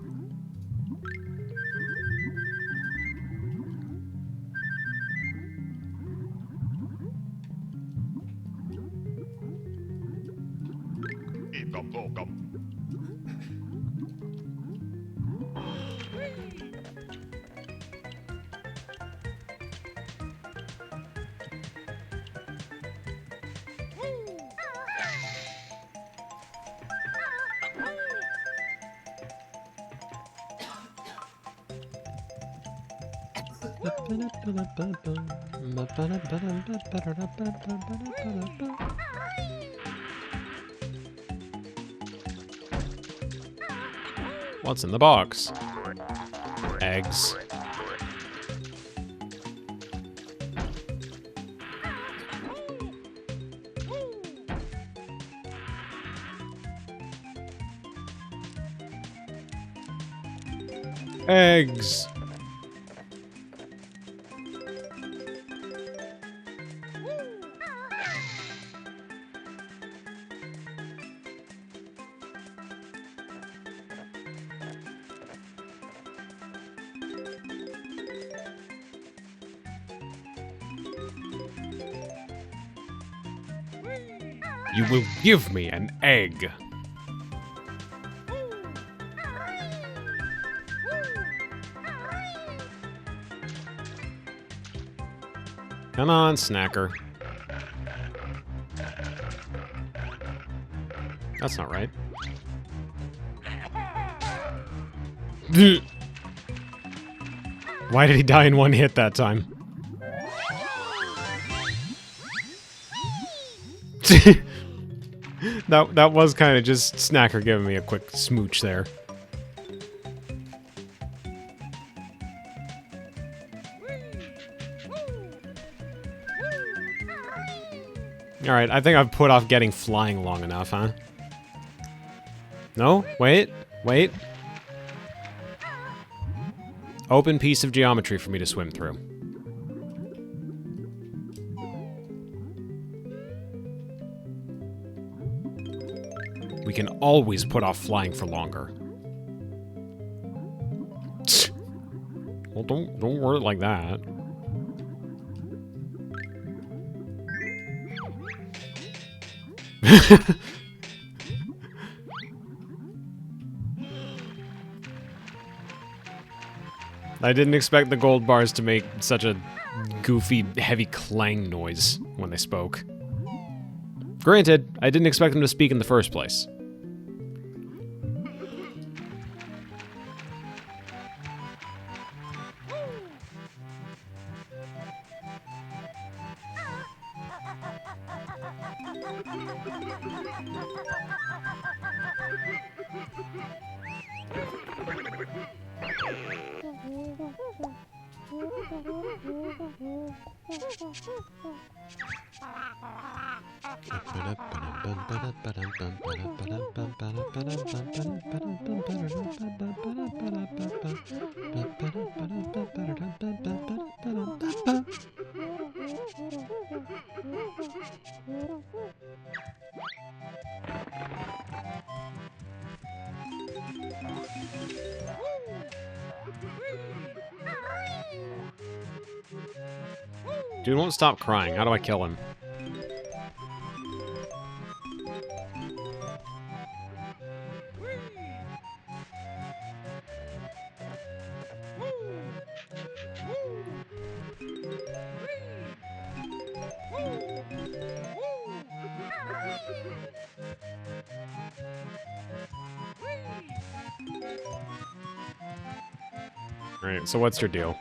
What's in the box? Eggs. Eggs. You will give me an egg. Come on, snacker. That's not right. Why did he die in one hit that time? That was kind of just Snacker giving me a quick smooch there. Alright, I think I've put off getting flying long enough, huh? No? Wait. Wait. Open piece of geometry for me to swim through. We can always put off flying for longer. Well, don't word it like that. I didn't expect the gold bars to make such a goofy, heavy clang noise when they spoke. Granted, I didn't expect them to speak in the first place. Dude won't stop crying. How do I kill him? Alright, so what's your deal?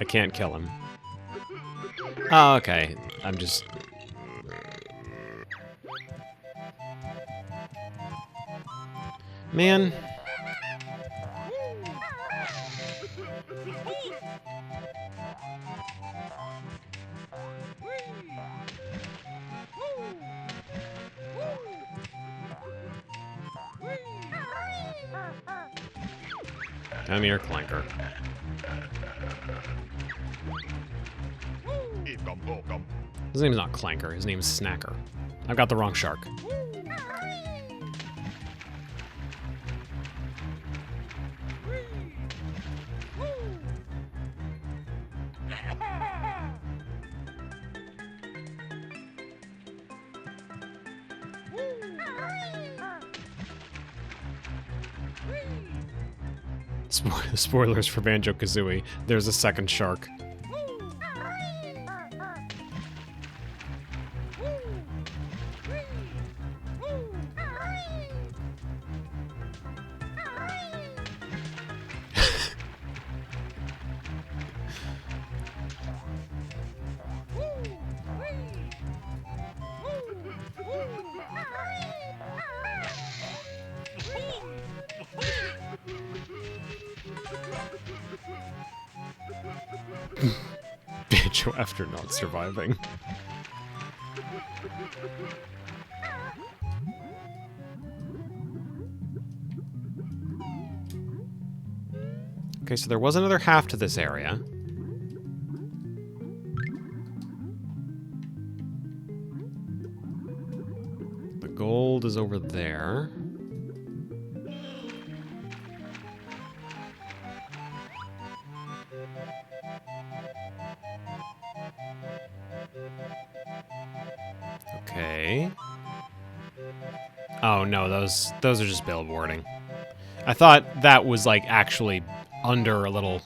I can't kill him. Oh, okay. I'm just... Man. Come here, Clanker. His name's not Clanker, his name's Snacker. I've got the wrong shark. Spoilers for Banjo-Kazooie. There's a second shark. Banjo after not surviving. Okay, so there was another half to this area. The gold is over there. Okay. Oh no, those are just billboarding. I thought that was like actually under a little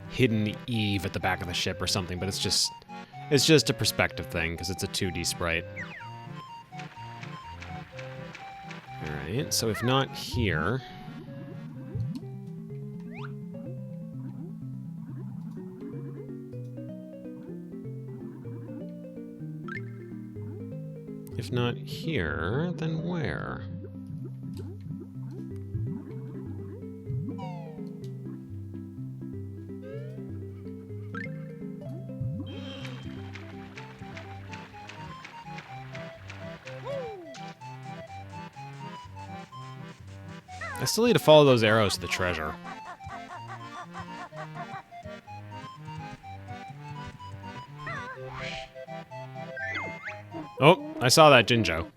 hidden eave at the back of the ship or something, but it's just a perspective thing because it's a 2D sprite. All right, so if not here, if not here, then where? I still need to follow those arrows to the treasure. Oh, I saw that Jinjo.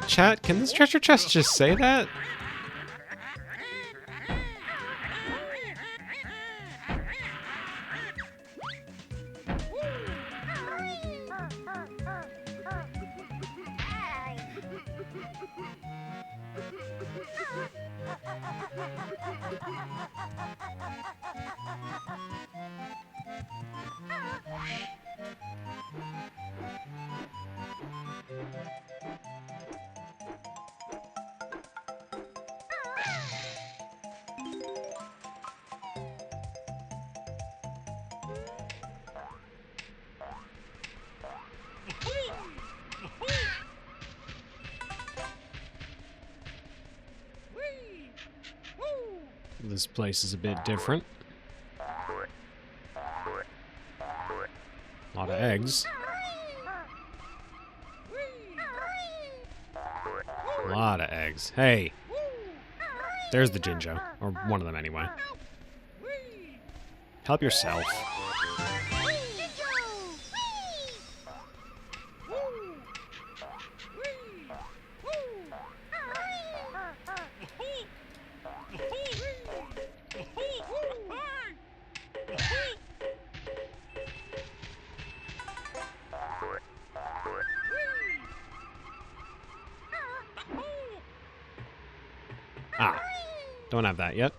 Chat, can this treasure chest just say that? This place is a bit different. A lot of eggs. A lot of eggs. Hey! There's the Jinjo. Or one of them, anyway. Help yourself. Ah, don't have that yet.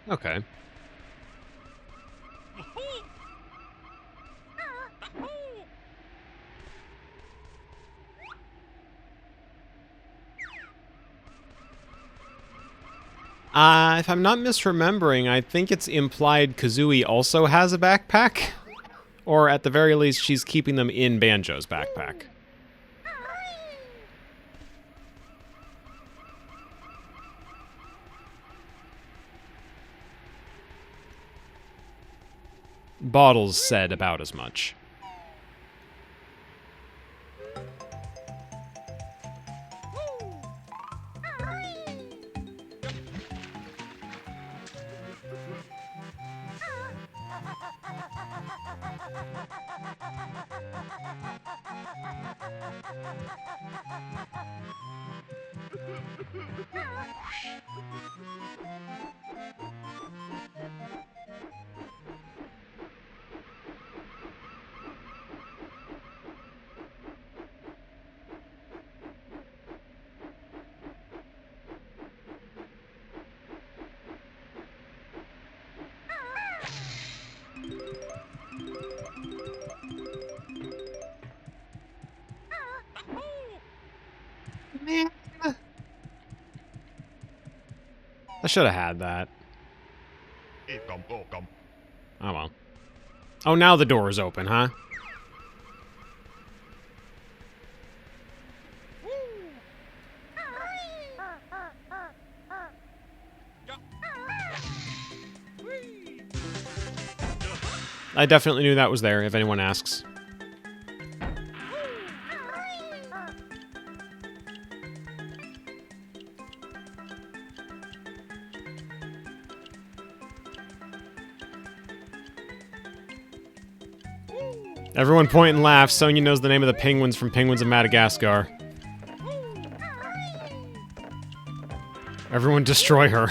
Okay. If I'm not misremembering, I think it's implied Kazooie also has a backpack. Or at the very least, she's keeping them in Banjo's backpack. Bottles said about as much. Man. I should have had that. Oh well. Oh, now the door is open, huh? I definitely knew that was there, if anyone asks. Everyone point and laugh. Sonya knows the name of the penguins from Penguins of Madagascar. Everyone destroy her.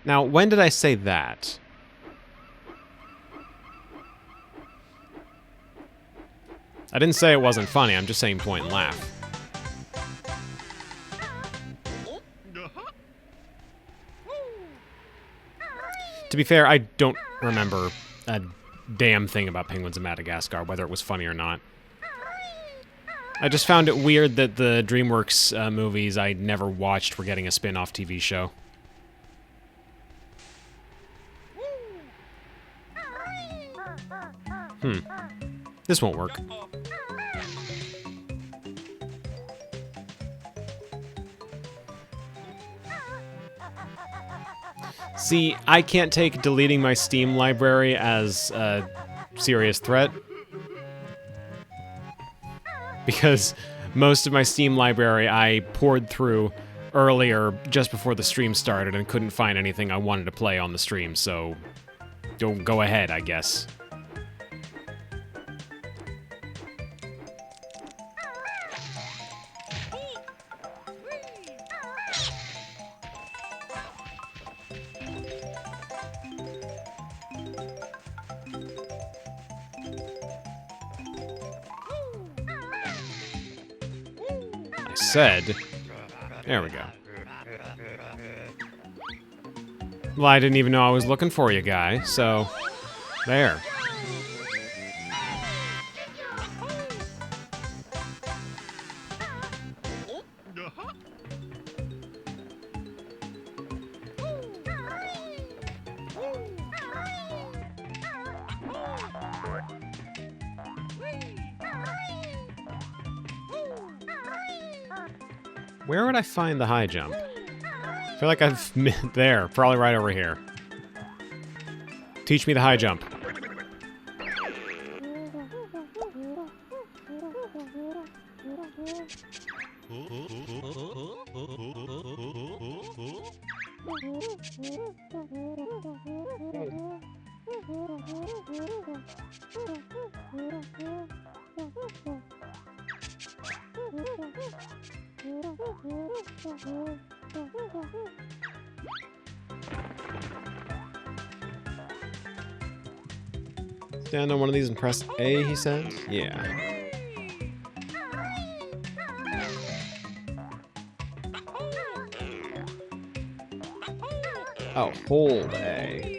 Now, when did I say that? I didn't say it wasn't funny, I'm just saying point and laugh. To be fair, I don't remember a damn thing about Penguins of Madagascar, whether it was funny or not. I just found it weird that the DreamWorks movies I never watched were getting a spin-off TV show. This won't work. See, I can't take deleting my Steam library as a serious threat. Because most of my Steam library I poured through earlier, just before the stream started, and couldn't find anything I wanted to play on the stream, so don't go ahead, I guess. said... There we go. Well, I didn't even know I was looking for you, guy, so... There. Where would I find the high jump? I feel like I've... There, probably right over here. Teach me the high jump. Stand on one of these and press A, he said? Yeah. Oh, hold A.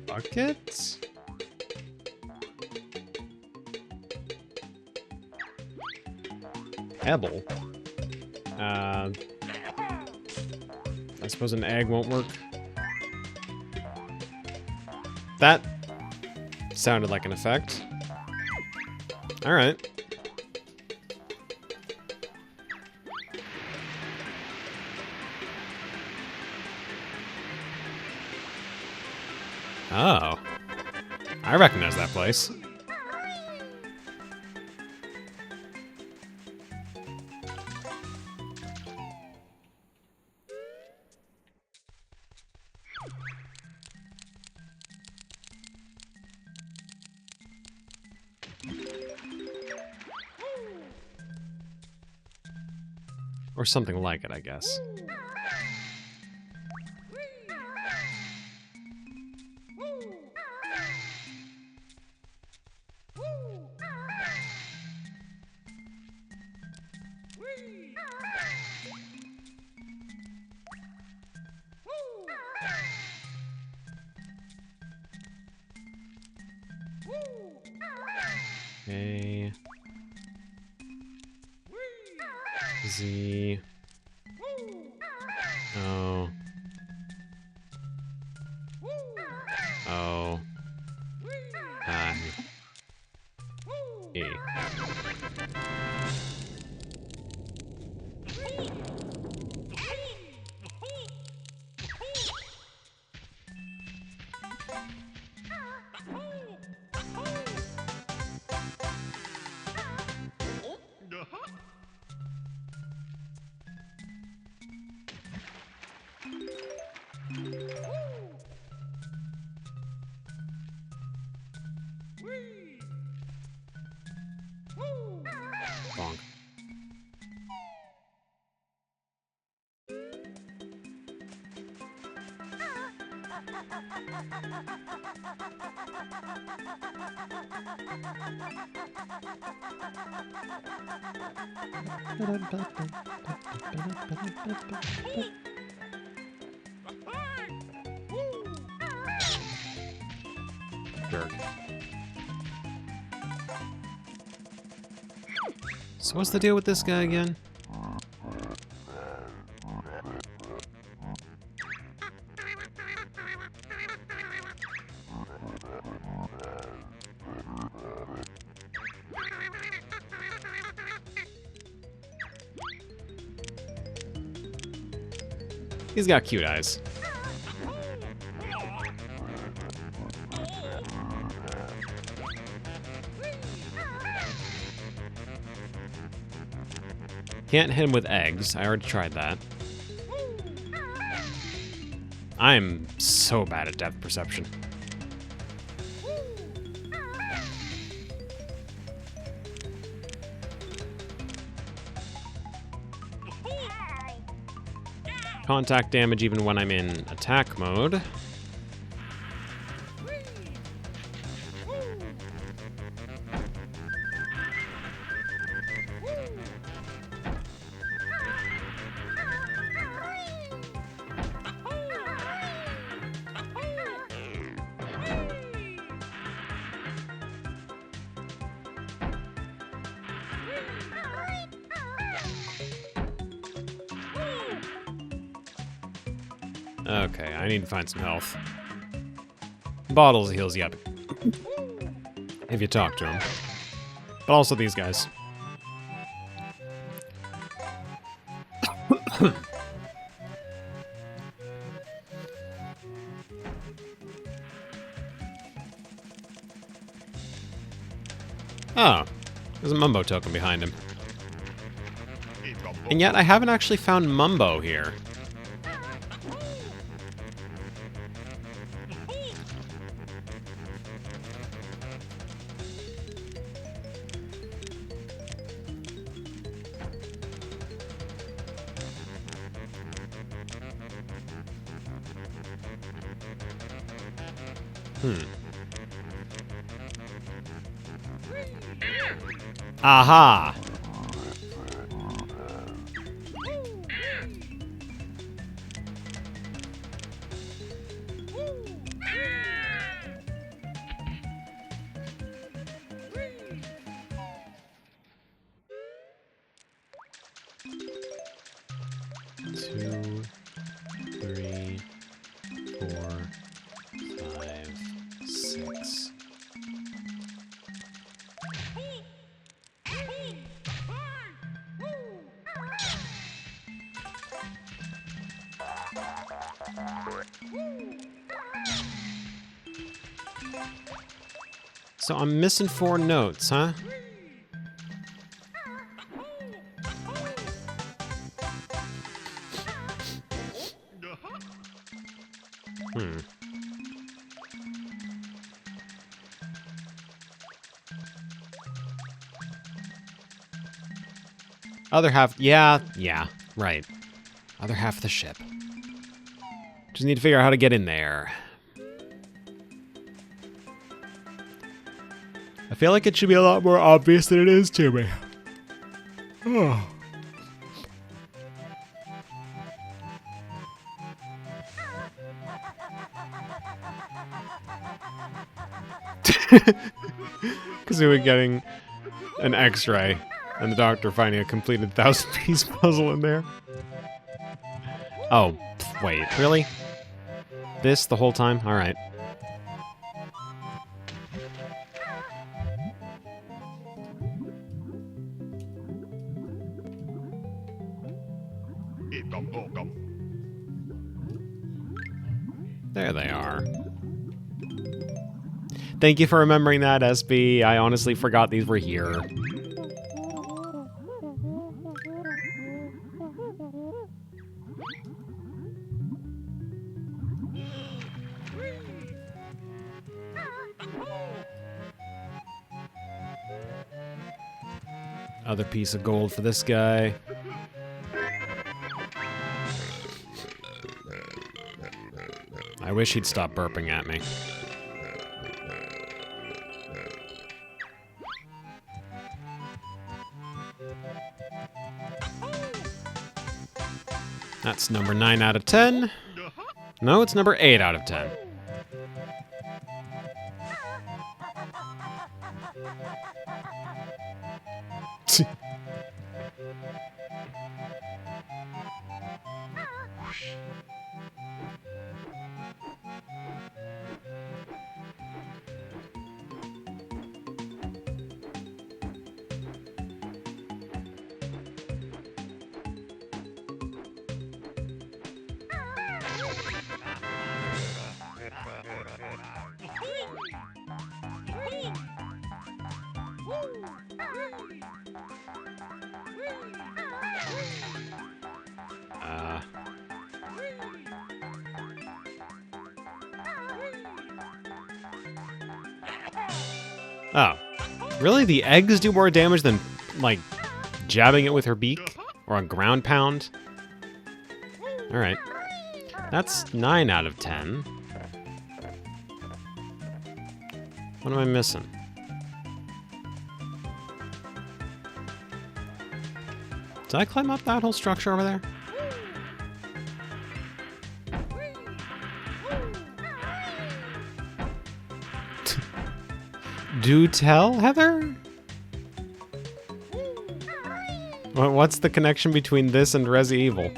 Bucket? Pebble? I suppose an egg won't work. That sounded like an effect. Alright. Oh. I recognize that place. Or something like it, I guess. A Z O O I E. Bonk. Jerk. So what's the deal with this guy again? He's got cute eyes. Can't hit him with eggs. I already tried that. I'm so bad at depth perception. Contact damage even when I'm in attack mode. Okay, I need to find some health. Bottles heals you up if you talk to him. But also these guys. Oh, there's a Mumbo token behind him. And yet I haven't actually found Mumbo here. Aha! Two, three, 4, 5, 6. So I'm missing 4 notes, huh? Other half, yeah, right. Other half of the ship. Just need to figure out how to get in there. I feel like it should be a lot more obvious than it is to me. Oh. Kazooie getting an X-ray, and the doctor finding a completed 1,000-piece puzzle in there. Oh, wait, really? This the whole time? Alright. There they are. Thank you for remembering that, SB. I honestly forgot these were here. Other piece of gold for this guy. I wish he'd stop burping at me. That's number 9 out of 10. No, it's number 8 out of 10. Oh. Really? The eggs do more damage than, like, jabbing it with her beak? Or a ground pound? Alright. That's 9 out of 10. What am I missing? Did I climb up that whole structure over there? Do tell, Heather? What's the connection between this and Resi Evil?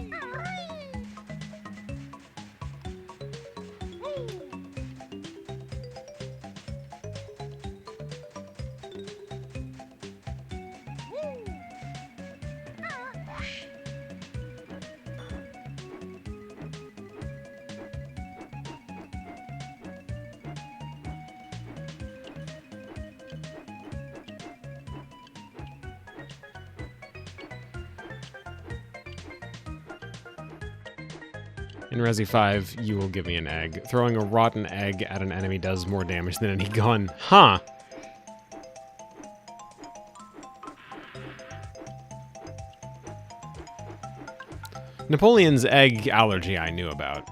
In Resi 5, you will give me an egg. Throwing a rotten egg at an enemy does more damage than any gun. Huh. Napoleon's egg allergy I knew about.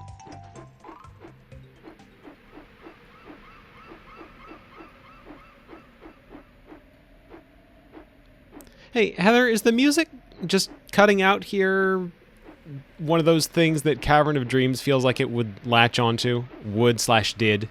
Hey, Heather, is the music just cutting out here one of those things that Cavern of Dreams feels like it would latch onto? Would/did.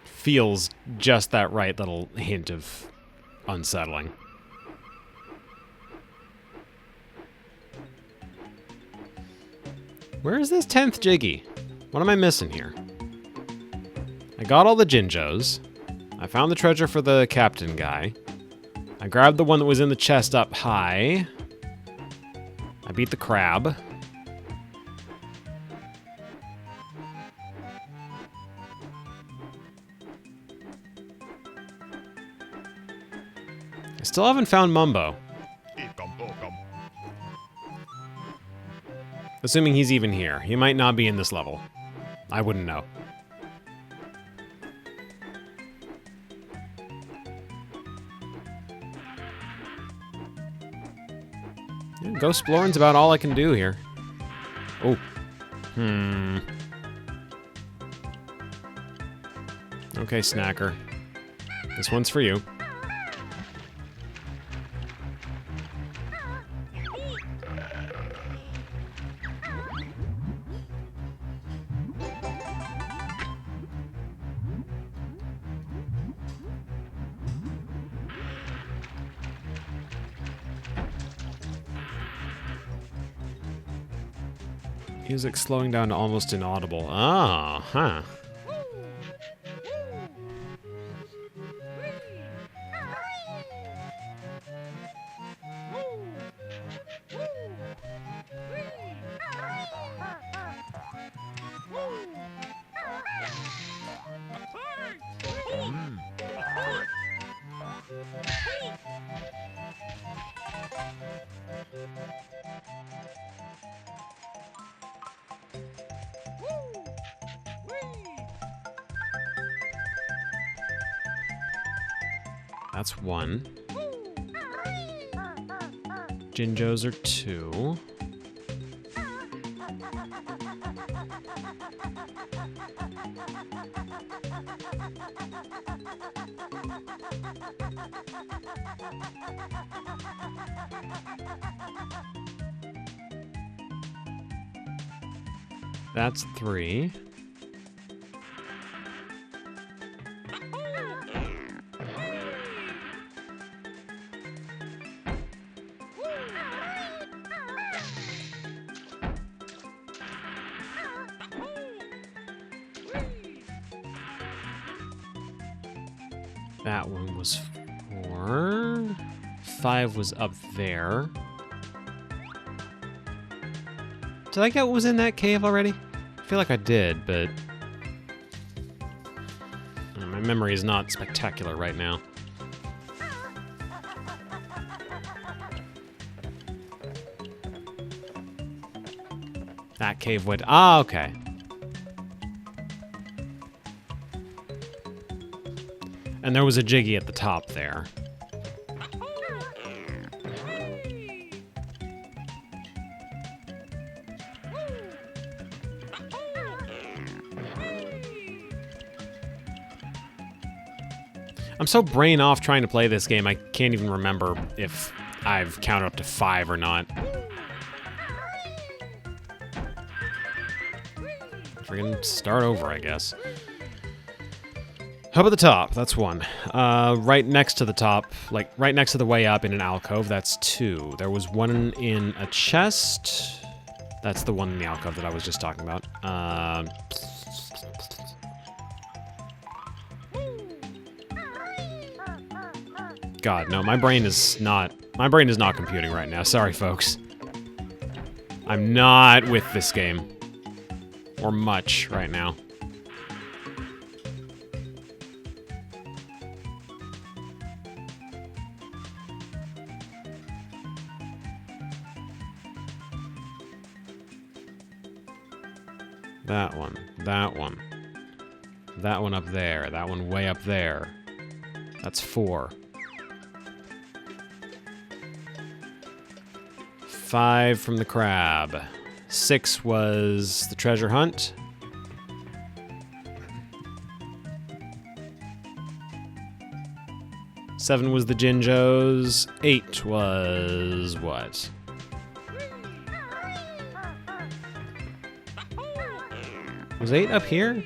Feels just that right little hint of unsettling. Where is this 10th Jiggy? What am I missing here? I got all the Jinjos. I found the treasure for the captain guy. I grabbed the one that was in the chest up high. I beat the crab. I still haven't found Mumbo. Assuming he's even here. He might not be in this level. I wouldn't know. Yeah, Ghost Exploring's about all I can do here. Oh. Okay, Snacker. This one's for you. Music slowing down to almost inaudible. Ah, huh. That's 1. Jinjos are 2. That's 3. That one was 4. 5 was up there. Did I get what was in that cave already? I feel like I did, but my memory is not spectacular right now. That cave would... Ah, okay. And there was a Jiggy at the top there. I'm so brain off trying to play this game, I can't even remember if I've counted up to 5 or not. We're gonna start over, I guess. How about the top? That's 1. Right next to the top, like right next to the way up in an alcove, that's 2. There was 1 in a chest. That's the one in the alcove that I was just talking about. God, no, my brain is not computing right now. Sorry, folks. I'm not with this game. Or much right now. That one, that one. That one up there, that one way up there. That's 4. 5 from the crab. 6 was the treasure hunt. Seven was the Jinjos. 8 was what? Was 8 up here?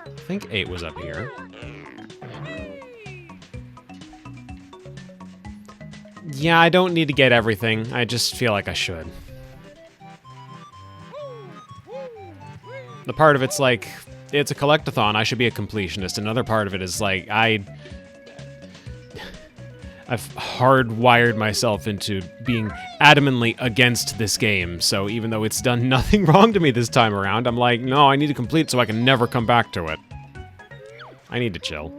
I think 8 was up here. Yeah, I don't need to get everything. I just feel like I should. The part of it's like, it's a collectathon, I should be a completionist. Another part of it is like, I've hardwired myself into being adamantly against this game, so even though it's done nothing wrong to me this time around, I'm like, no, I need to complete it so I can never come back to it. I need to chill.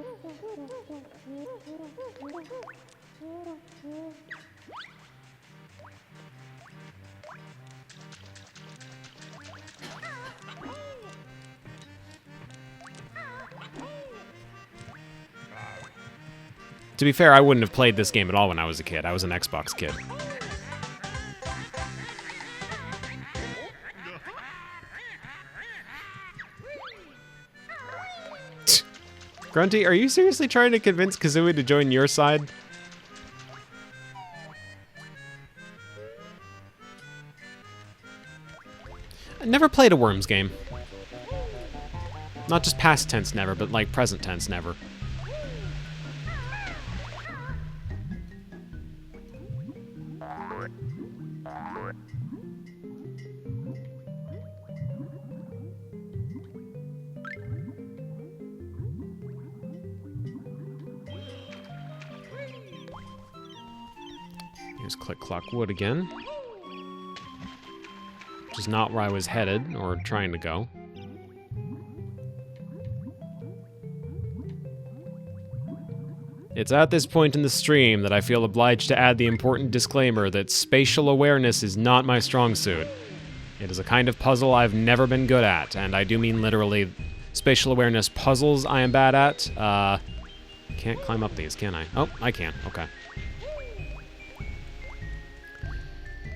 To be fair, I wouldn't have played this game at all when I was a kid. I was an Xbox kid. Grunty, are you seriously trying to convince Kazooie to join your side? I never played a Worms game. Not just past tense never, but like present tense never. Here's Click Clock Wood again. Which is not where I was headed, or trying to go. It's at this point in the stream that I feel obliged to add the important disclaimer that spatial awareness is not my strong suit. It is a kind of puzzle I've never been good at, and I do mean literally spatial awareness puzzles I am bad at. Can't climb up these, can I? Oh, I can, okay.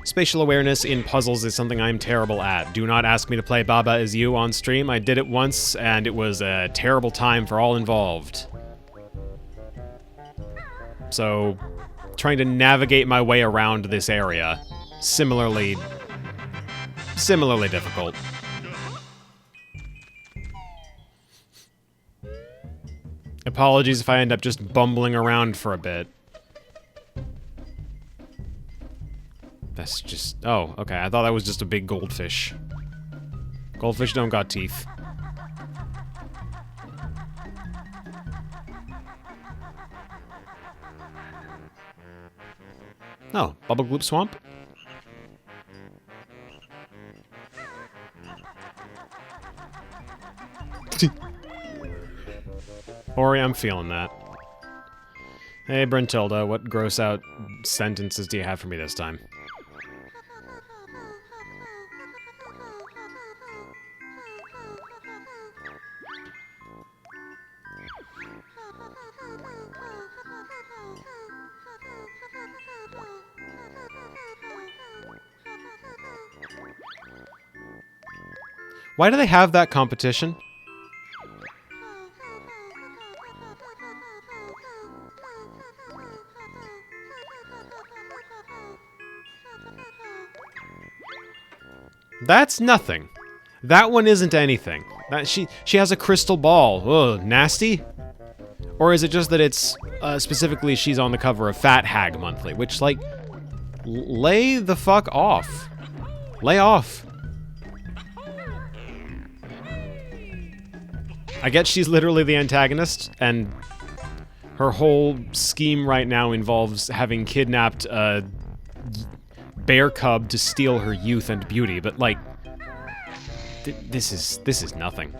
Spatial awareness in puzzles is something I'm terrible at. Do not ask me to play Baba Is You on stream. I did it once, and it was a terrible time for all involved. So, trying to navigate my way around this area, similarly difficult. Apologies if I end up just bumbling around for a bit. That's just... Oh, okay. I thought that was just a big goldfish. Goldfish don't got teeth. Oh, Bubble Gloop Swamp? Ori, I'm feeling that. Hey, Brentilda, what gross out sentences do you have for me this time? Why do they have that competition? That's nothing. That one isn't anything. She has a crystal ball. Ugh, nasty? Or is it just that it's, specifically she's on the cover of Fat Hag Monthly, which, like, lay the fuck off. Lay off. I get she's literally the antagonist, and her whole scheme right now involves having kidnapped a bear cub to steal her youth and beauty, but, like, this is nothing.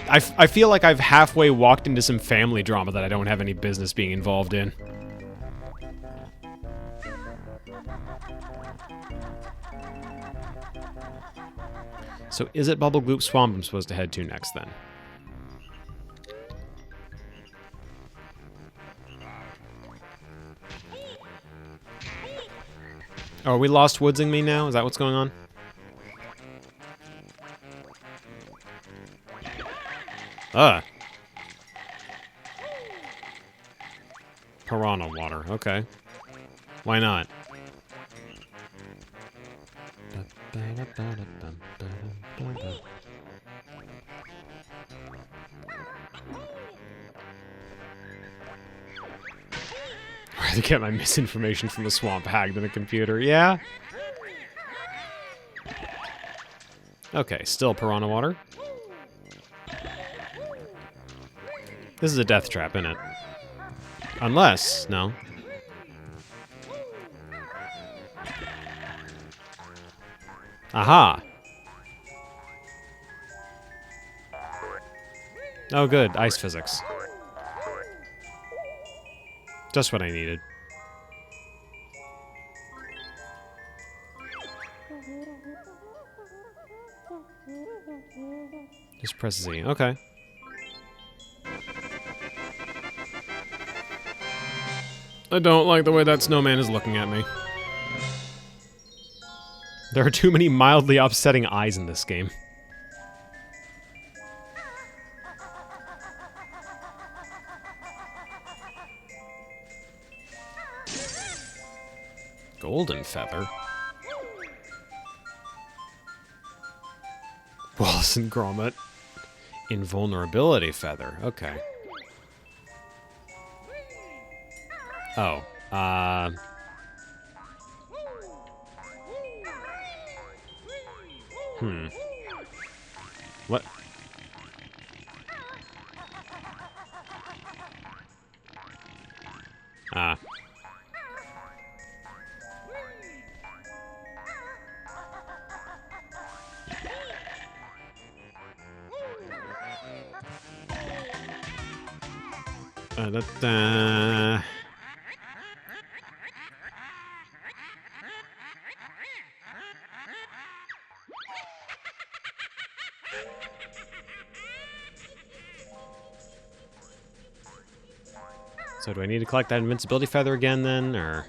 I feel like I've halfway walked into some family drama that I don't have any business being involved in. So is it Bubble Gloop Swamp I'm supposed to head to next, then? Oh, are we Lost Woodsing me now? Is that what's going on? Piranha water, okay. Why not? I'd rather get my misinformation from a swamp hag than a computer, yeah? Okay, still piranha water. This is a death trap, isn't it? Unless, no. Aha! Oh good, ice physics. Just what I needed. Just press Z, okay. I don't like the way that snowman is looking at me. There are too many mildly upsetting eyes in this game. Golden feather? Wallace and Gromit. Invulnerability feather, okay. Oh, What? Ah. Da-da-da. So do I need to collect that invincibility feather again then, or?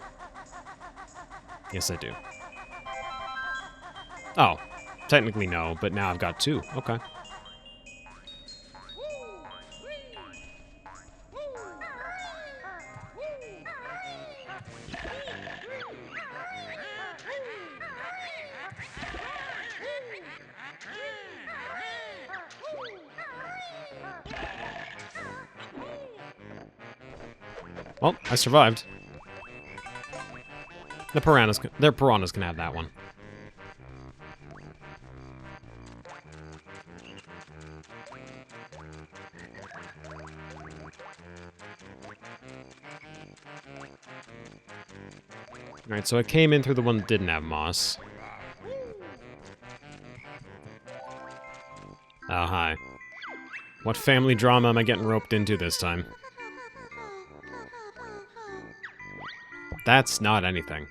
Yes, I do. Oh, technically no, but now I've got two. Okay. Well, I survived. Their piranhas can have that one. Alright, so I came in through the one that didn't have moss. Oh, hi. What family drama am I getting roped into this time? That's not anything.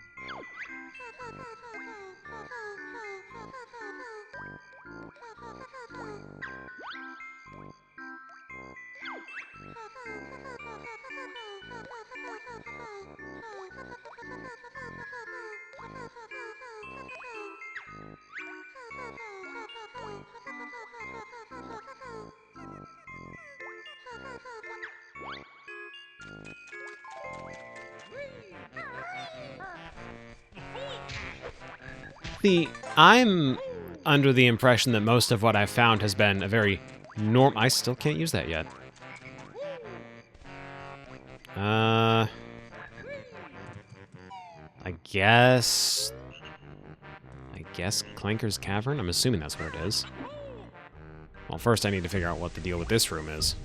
I'm under the impression that most of what I've found has been a very I still can't use that yet. I guess Clanker's Cavern? I'm assuming that's what it is. Well, first I need to figure out what the deal with this room is.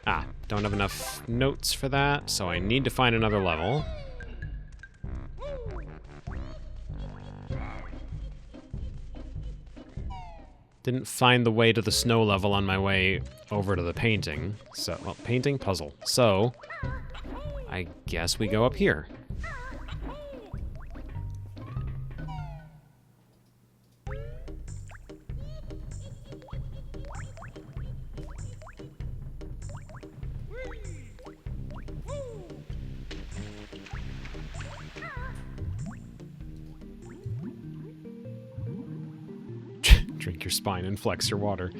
Ah, don't have enough notes for that, so I need to find another level. Didn't find the way to the snow level on my way over to the painting. So, well, painting, puzzle. So, I guess we go up here. Drink your spine and flex your water.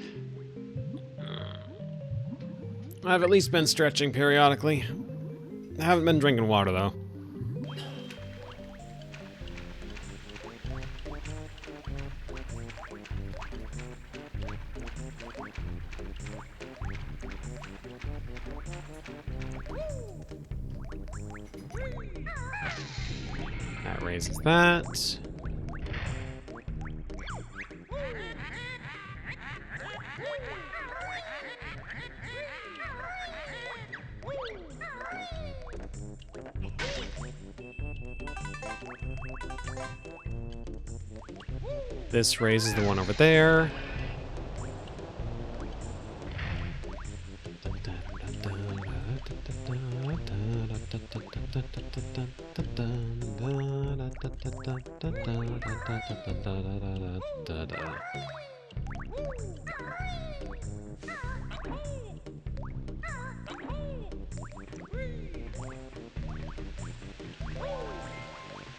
I've at least been stretching periodically. I haven't been drinking water, though. That raises that. This raises the one over there.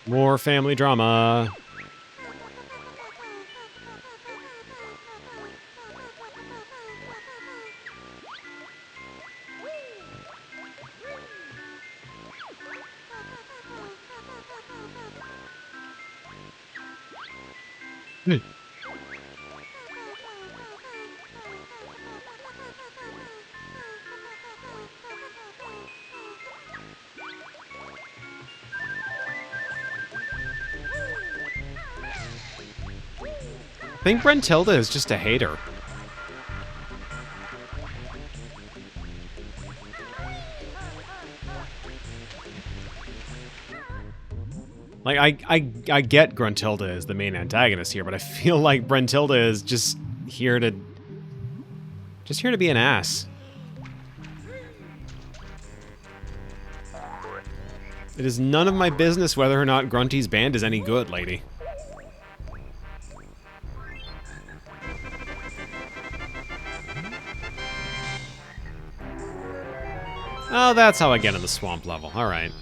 More family drama. I think Brentilda is just a hater. Like, I get Gruntilda as the main antagonist here, but I feel like Brentilda is just here to be an ass. It is none of my business whether or not Grunty's band is any good, lady. Oh, that's how I get in the swamp level. All right.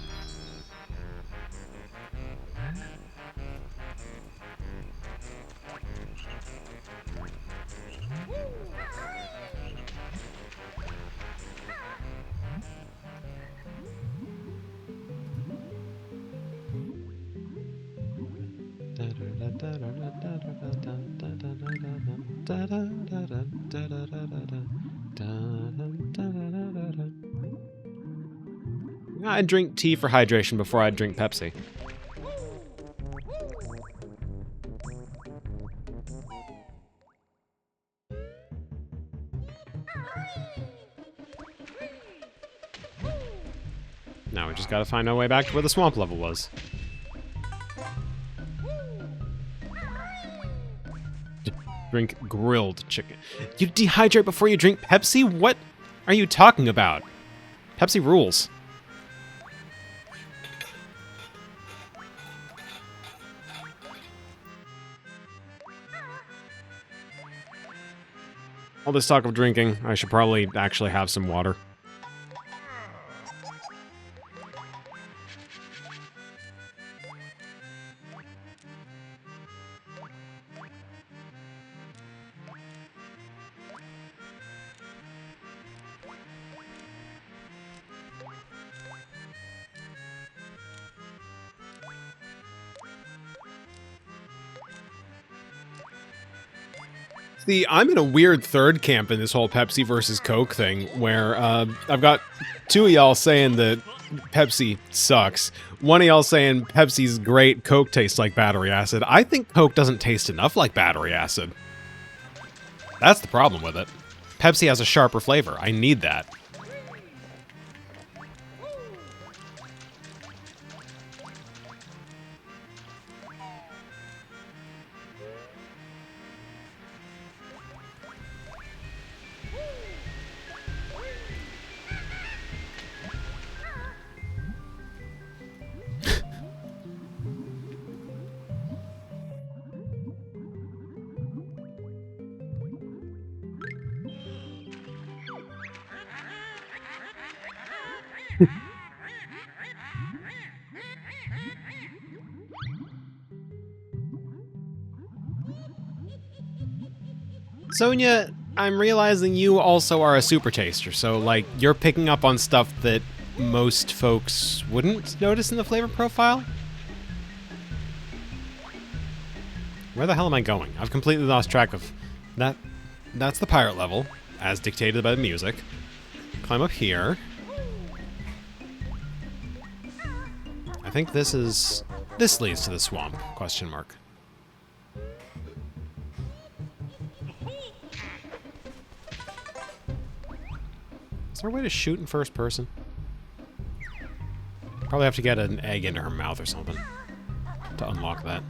I'd drink tea for hydration before I'd drink Pepsi. Now we just gotta find our way back to where the swamp level was. Drink grilled chicken. You dehydrate before you drink Pepsi? What are you talking about? Pepsi rules. All this talk of drinking, I should probably actually have some water. See, I'm in a weird third camp in this whole Pepsi versus Coke thing, where I've got two of y'all saying that Pepsi sucks. One of y'all saying Pepsi's great, Coke tastes like battery acid. I think Coke doesn't taste enough like battery acid. That's the problem with it. Pepsi has a sharper flavor. I need that. Sonia, I'm realizing you also are a super taster, so, like, you're picking up on stuff that most folks wouldn't notice in the flavor profile? Where the hell am I going? I've completely lost track of that. That's the pirate level, as dictated by the music. Climb up here. I think this leads to the swamp, question mark. Is there a way to shoot in first person? Probably have to get an egg into her mouth or something to unlock that.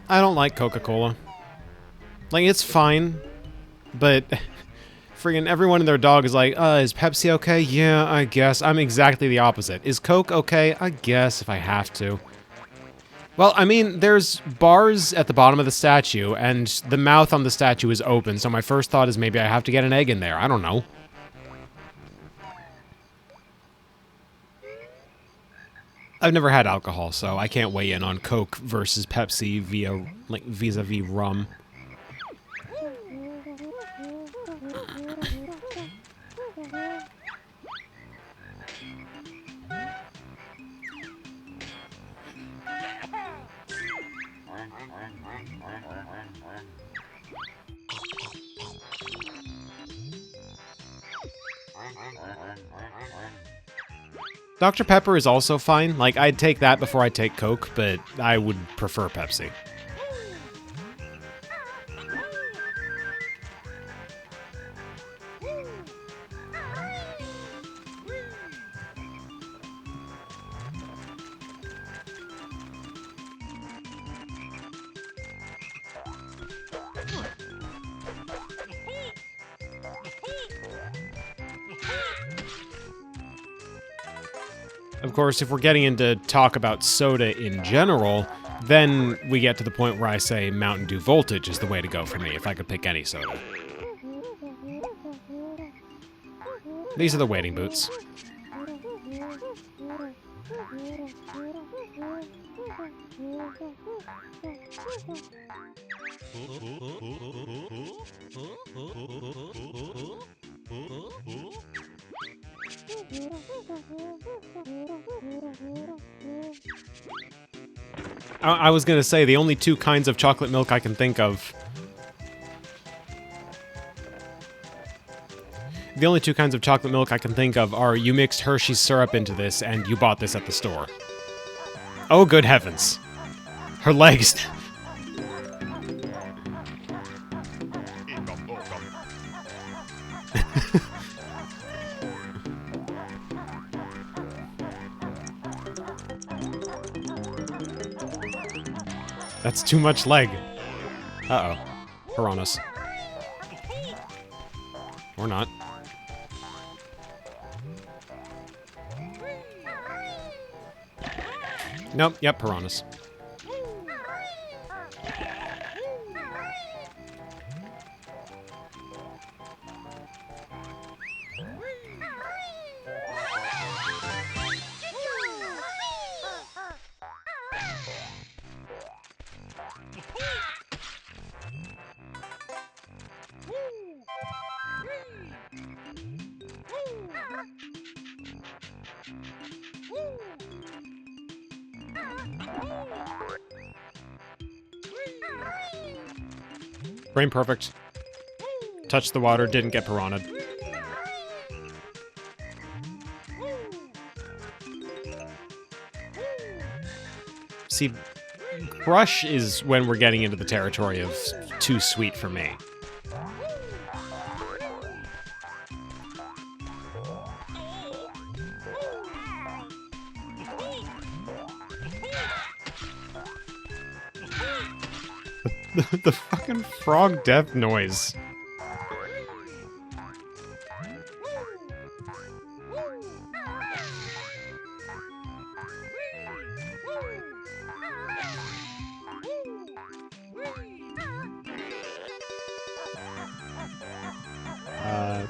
I don't like Coca-Cola. Like, it's fine, but friggin' everyone and their dog is like, is Pepsi okay? Yeah, I guess. I'm exactly the opposite. Is Coke okay? I guess, if I have to. Well, I mean, there's bars at the bottom of the statue, and the mouth on the statue is open, so my first thought is maybe I have to get an egg in there. I don't know. I've never had alcohol, so I can't weigh in on Coke versus Pepsi vis-a-vis rum. Dr. Pepper is also fine. Like, I'd take that before I'd take Coke, but I would prefer Pepsi. Of course, if we're getting into talk about soda in general, then we get to the point where I say Mountain Dew Voltage is the way to go for me, if I could pick any soda. These are the wading boots. I was gonna say, the only two kinds of chocolate milk I can think of... The only two kinds of chocolate milk I can think of are you mixed Hershey's syrup into this and you bought this at the store. Oh, good heavens. Her legs. That's too much leg. Uh-oh. Piranhas. Or not. Nope, yep, piranhas. Brain perfect. Touched the water, didn't get piranha'd. See, Brush is when we're getting into the territory of too sweet for me. The fucking frog death noise.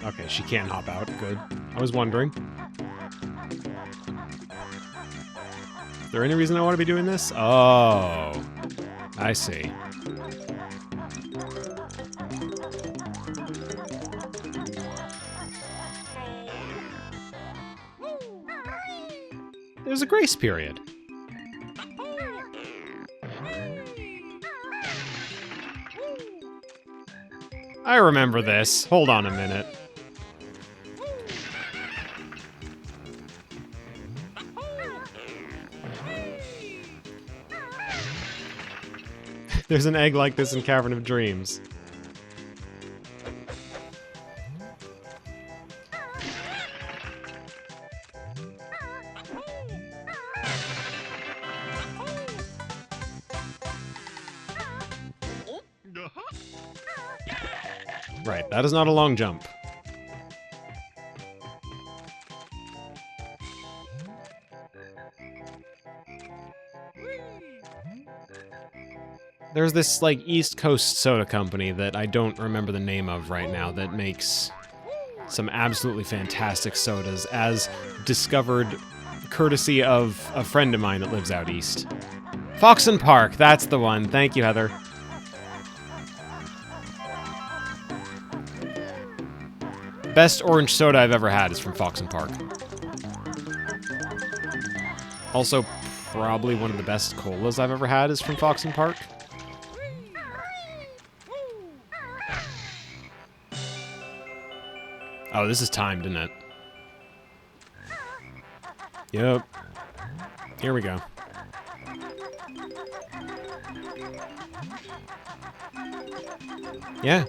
Okay, she can't hop out. Good. I was wondering. Is there any reason I want to be doing this? Oh. I see. There's a grace period. I remember this. Hold on a minute. There's an egg like this in Cavern of Dreams. Right, that is not a long jump. There's this, like, East Coast soda company that I don't remember the name of right now that makes some absolutely fantastic sodas, as discovered courtesy of a friend of mine that lives out east. Fox and Park, that's the one. Thank you, Heather. Best orange soda I've ever had is from Fox and Park. Also, probably one of the best colas I've ever had is from Fox and Park. Oh, this is timed, isn't it? Yep. Here we go. Yeah.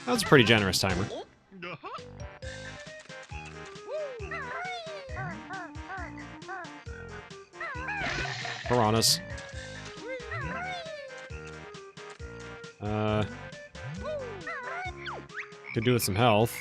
That was a pretty generous timer. Piranhas. Could do with some health.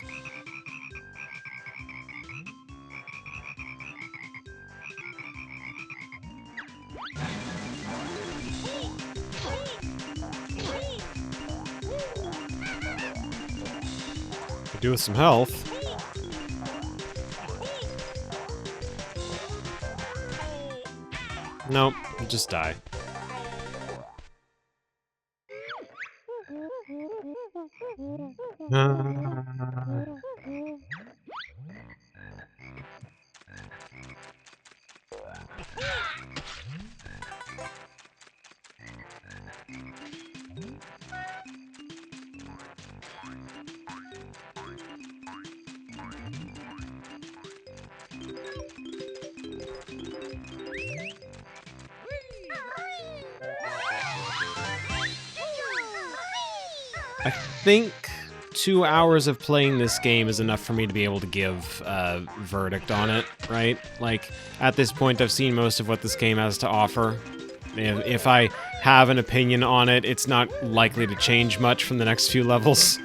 Could do with some health. Nope, I'll just die. I think 2 hours of playing this game is enough for me to be able to give a verdict on it, right? Like, at this point, I've seen most of what this game has to offer. If I have an opinion on it, it's not likely to change much from the next few levels.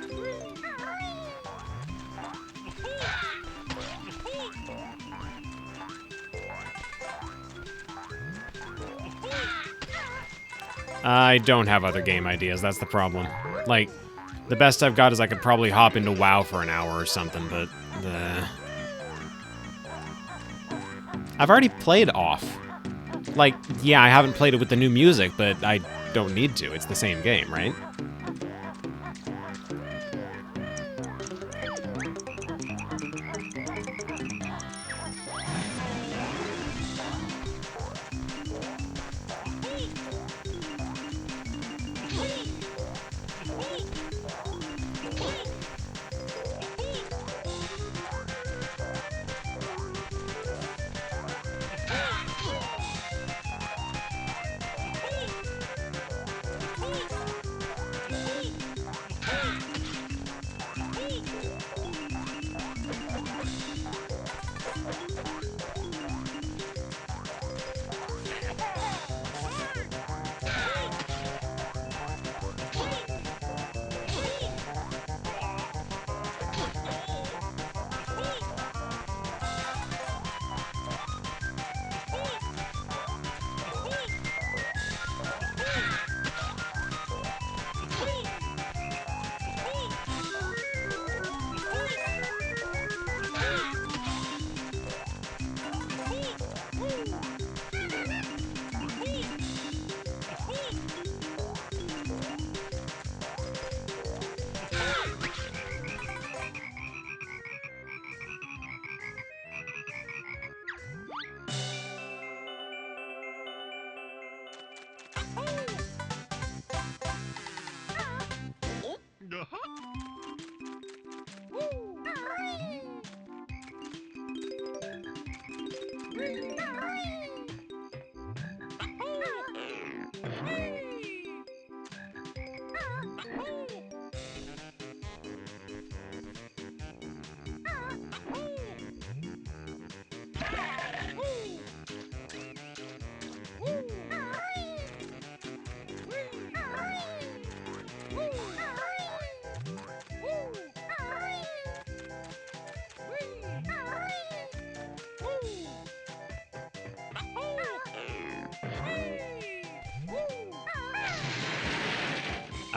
I don't have other game ideas, that's the problem. Like, the best I've got is I could probably hop into WoW for an hour or something, but... I've already played off. Like, yeah, I haven't played it with the new music, but I don't need to. It's the same game, right?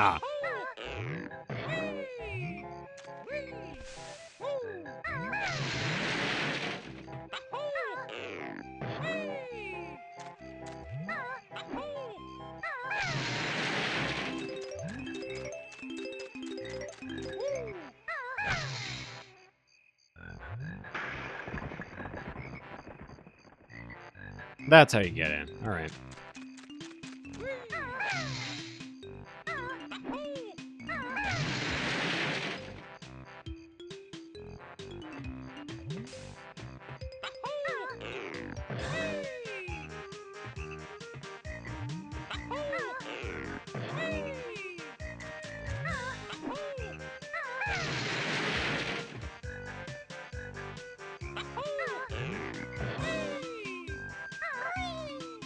Ah. That's how you get in. All right.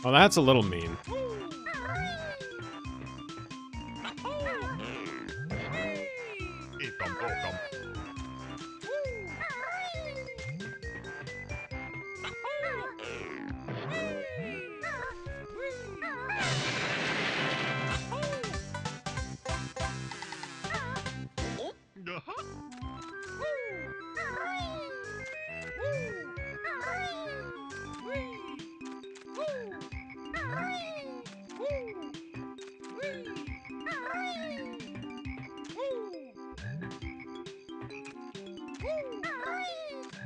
Well, that's a little mean.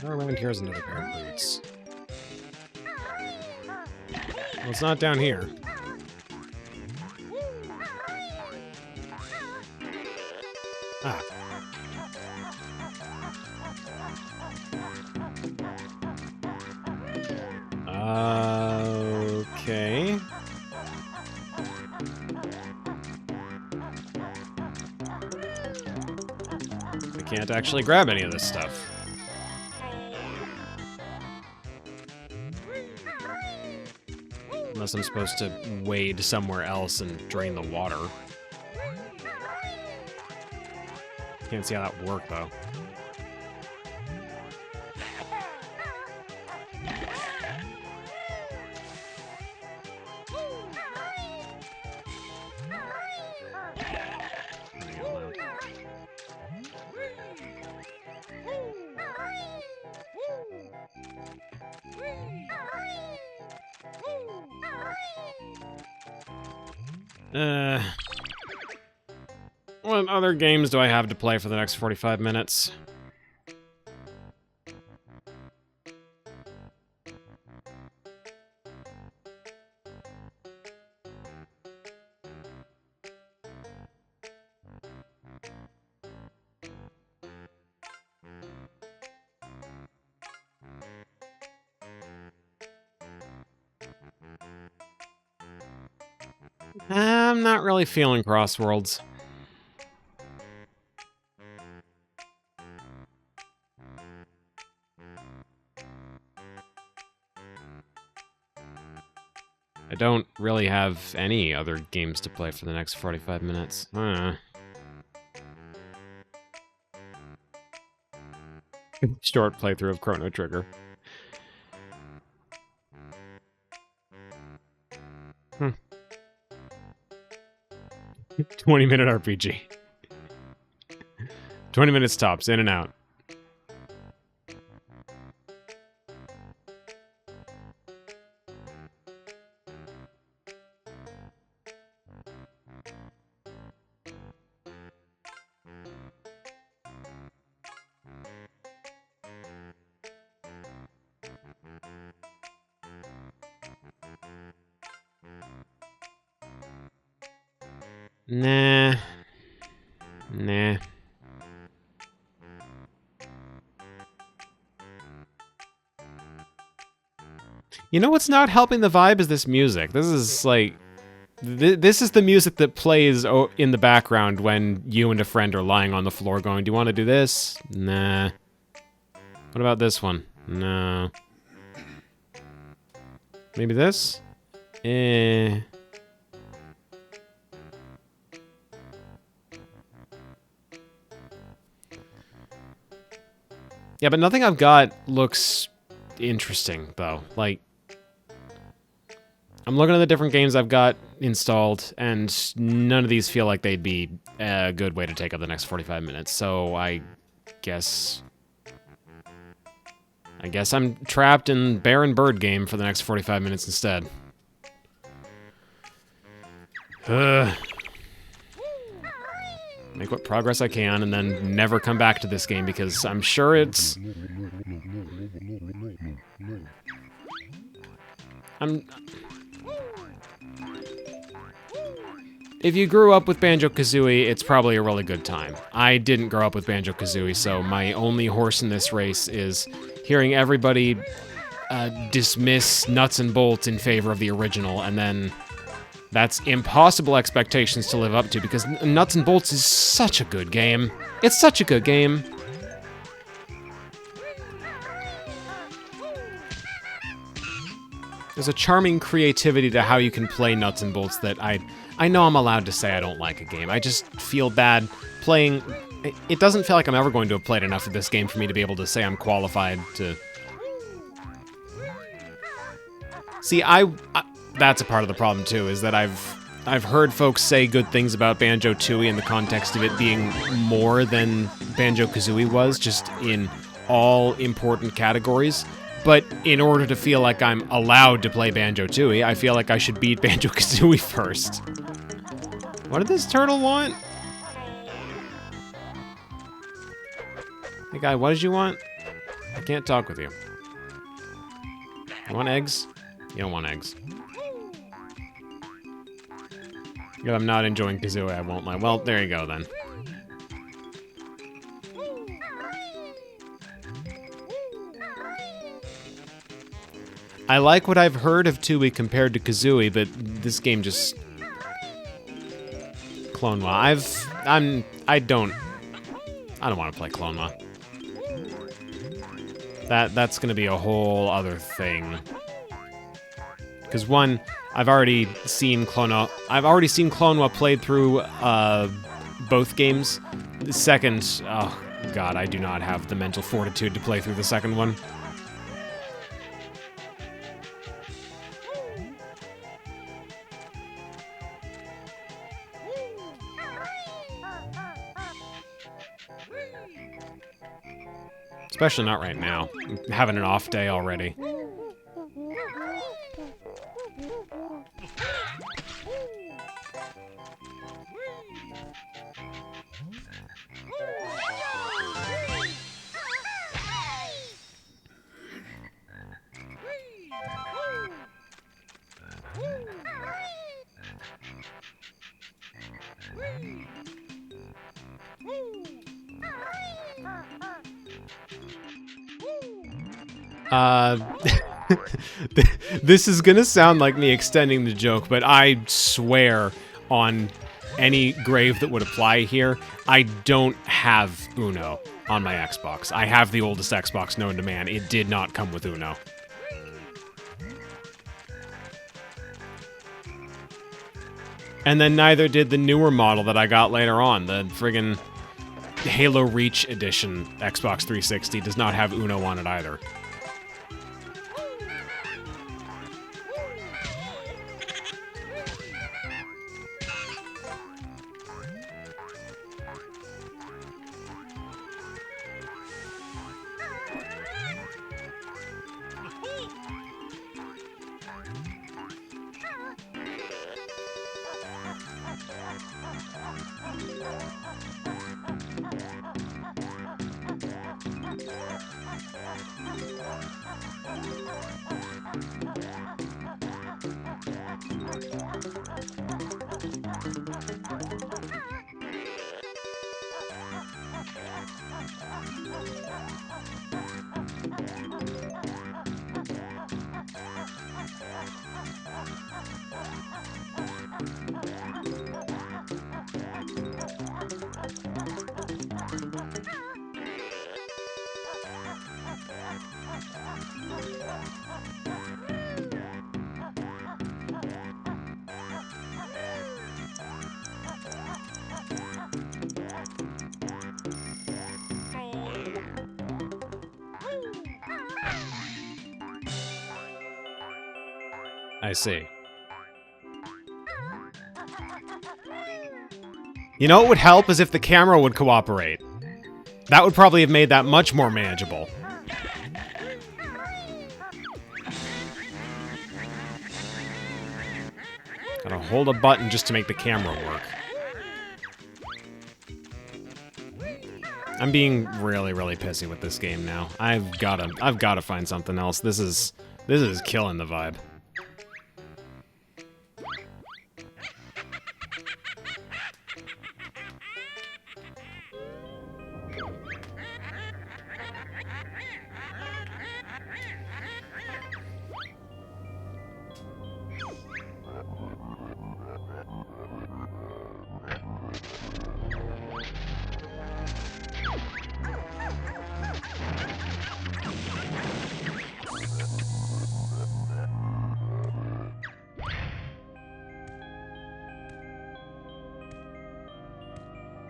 Around here's another pair of boots. Well, it's not down here. Ah. Okay. can't actually grab any of this stuff. Unless I'm supposed to wade somewhere else and drain the water. Can't see how that would work, though. What other games do I have to play for the next 45 minutes? I'm not really feeling Crossworlds. I don't really have any other games to play for the next 45 minutes. Short playthrough of Chrono Trigger. 20-minute RPG. 20 minutes tops, in and out. Nah. You know what's not helping the vibe is this music. This is like... This is the music that plays in the background when you and a friend are lying on the floor going, do you want to do this? Nah. What about this one? No. Maybe this? Yeah, but nothing I've got looks interesting, though. Like, I'm looking at the different games I've got installed, and none of these feel like they'd be a good way to take up the next 45 minutes, so I guess I'm trapped in Bear and Bird game for the next 45 minutes instead. Make what progress I can, and then never come back to this game, because I'm sure it's... If you grew up with Banjo-Kazooie, it's probably a really good time. I didn't grow up with Banjo-Kazooie, so my only horse in this race is hearing everybody dismiss Nuts and Bolts in favor of the original, and then that's impossible expectations to live up to, because Nuts and Bolts is such a good game. It's such a good game. There's a charming creativity to how you can play Nuts and Bolts that I know I'm allowed to say I don't like a game. I just feel bad playing... It doesn't feel like I'm ever going to have played enough of this game for me to be able to say I'm qualified to... See, that's a part of the problem, too, is that I've heard folks say good things about Banjo-Tooie in the context of it being more than Banjo-Kazooie was, just in all important categories. But in order to feel like I'm allowed to play Banjo-Tooie, I feel like I should beat Banjo-Kazooie first. What did this turtle want? Hey guy, what did you want? I can't talk with you. You want eggs? You don't want eggs. If I'm not enjoying Kazooie, I won't lie. Well, there you go then. I like what I've heard of Tooie compared to Kazooie, but this game just... Clone Wall. I don't I don't want to play Clonma. That's gonna be a whole other thing. Because one, I've already seen Clonma played through both games. The second, oh god, I do not have the mental fortitude to play through the second one. Especially not right now. I'm having an off day already. This is gonna sound like me extending the joke, but I swear on any grave that would apply here, I don't have Uno on my Xbox. I have the oldest Xbox known to man. It did not come with Uno. And then neither did the newer model that I got later on. The friggin' Halo Reach Edition Xbox 360 does not have Uno on it either. I see. You know what would help is if the camera would cooperate. That would probably have made that much more manageable. Gotta hold a button just to make the camera work. I'm being really, really pissy with this game now. I've gotta find something else. This is killing the vibe.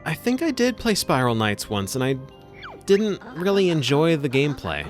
I think I did play Spiral Knights once, and I didn't really enjoy the gameplay.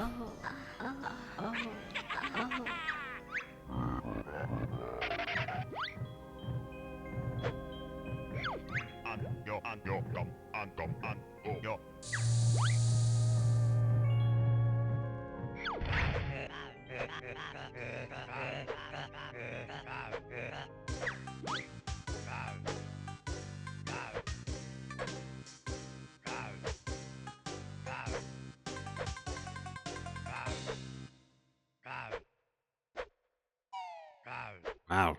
Wow.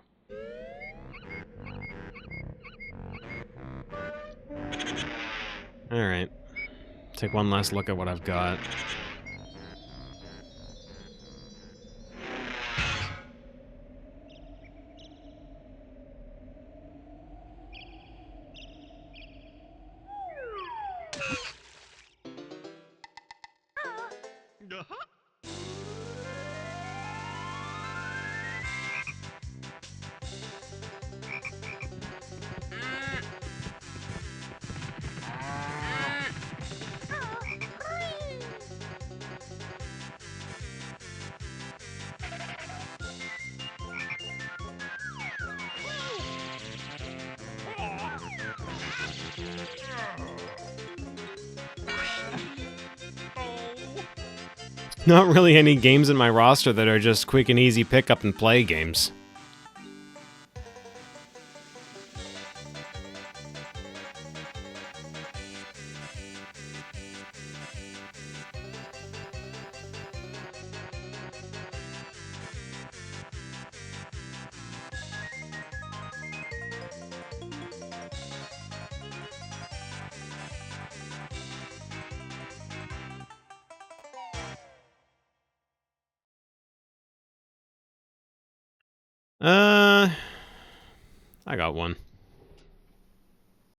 Alright. Take one last look at what I've got. Not really any games in my roster that are just quick and easy pick up and play games. I got one.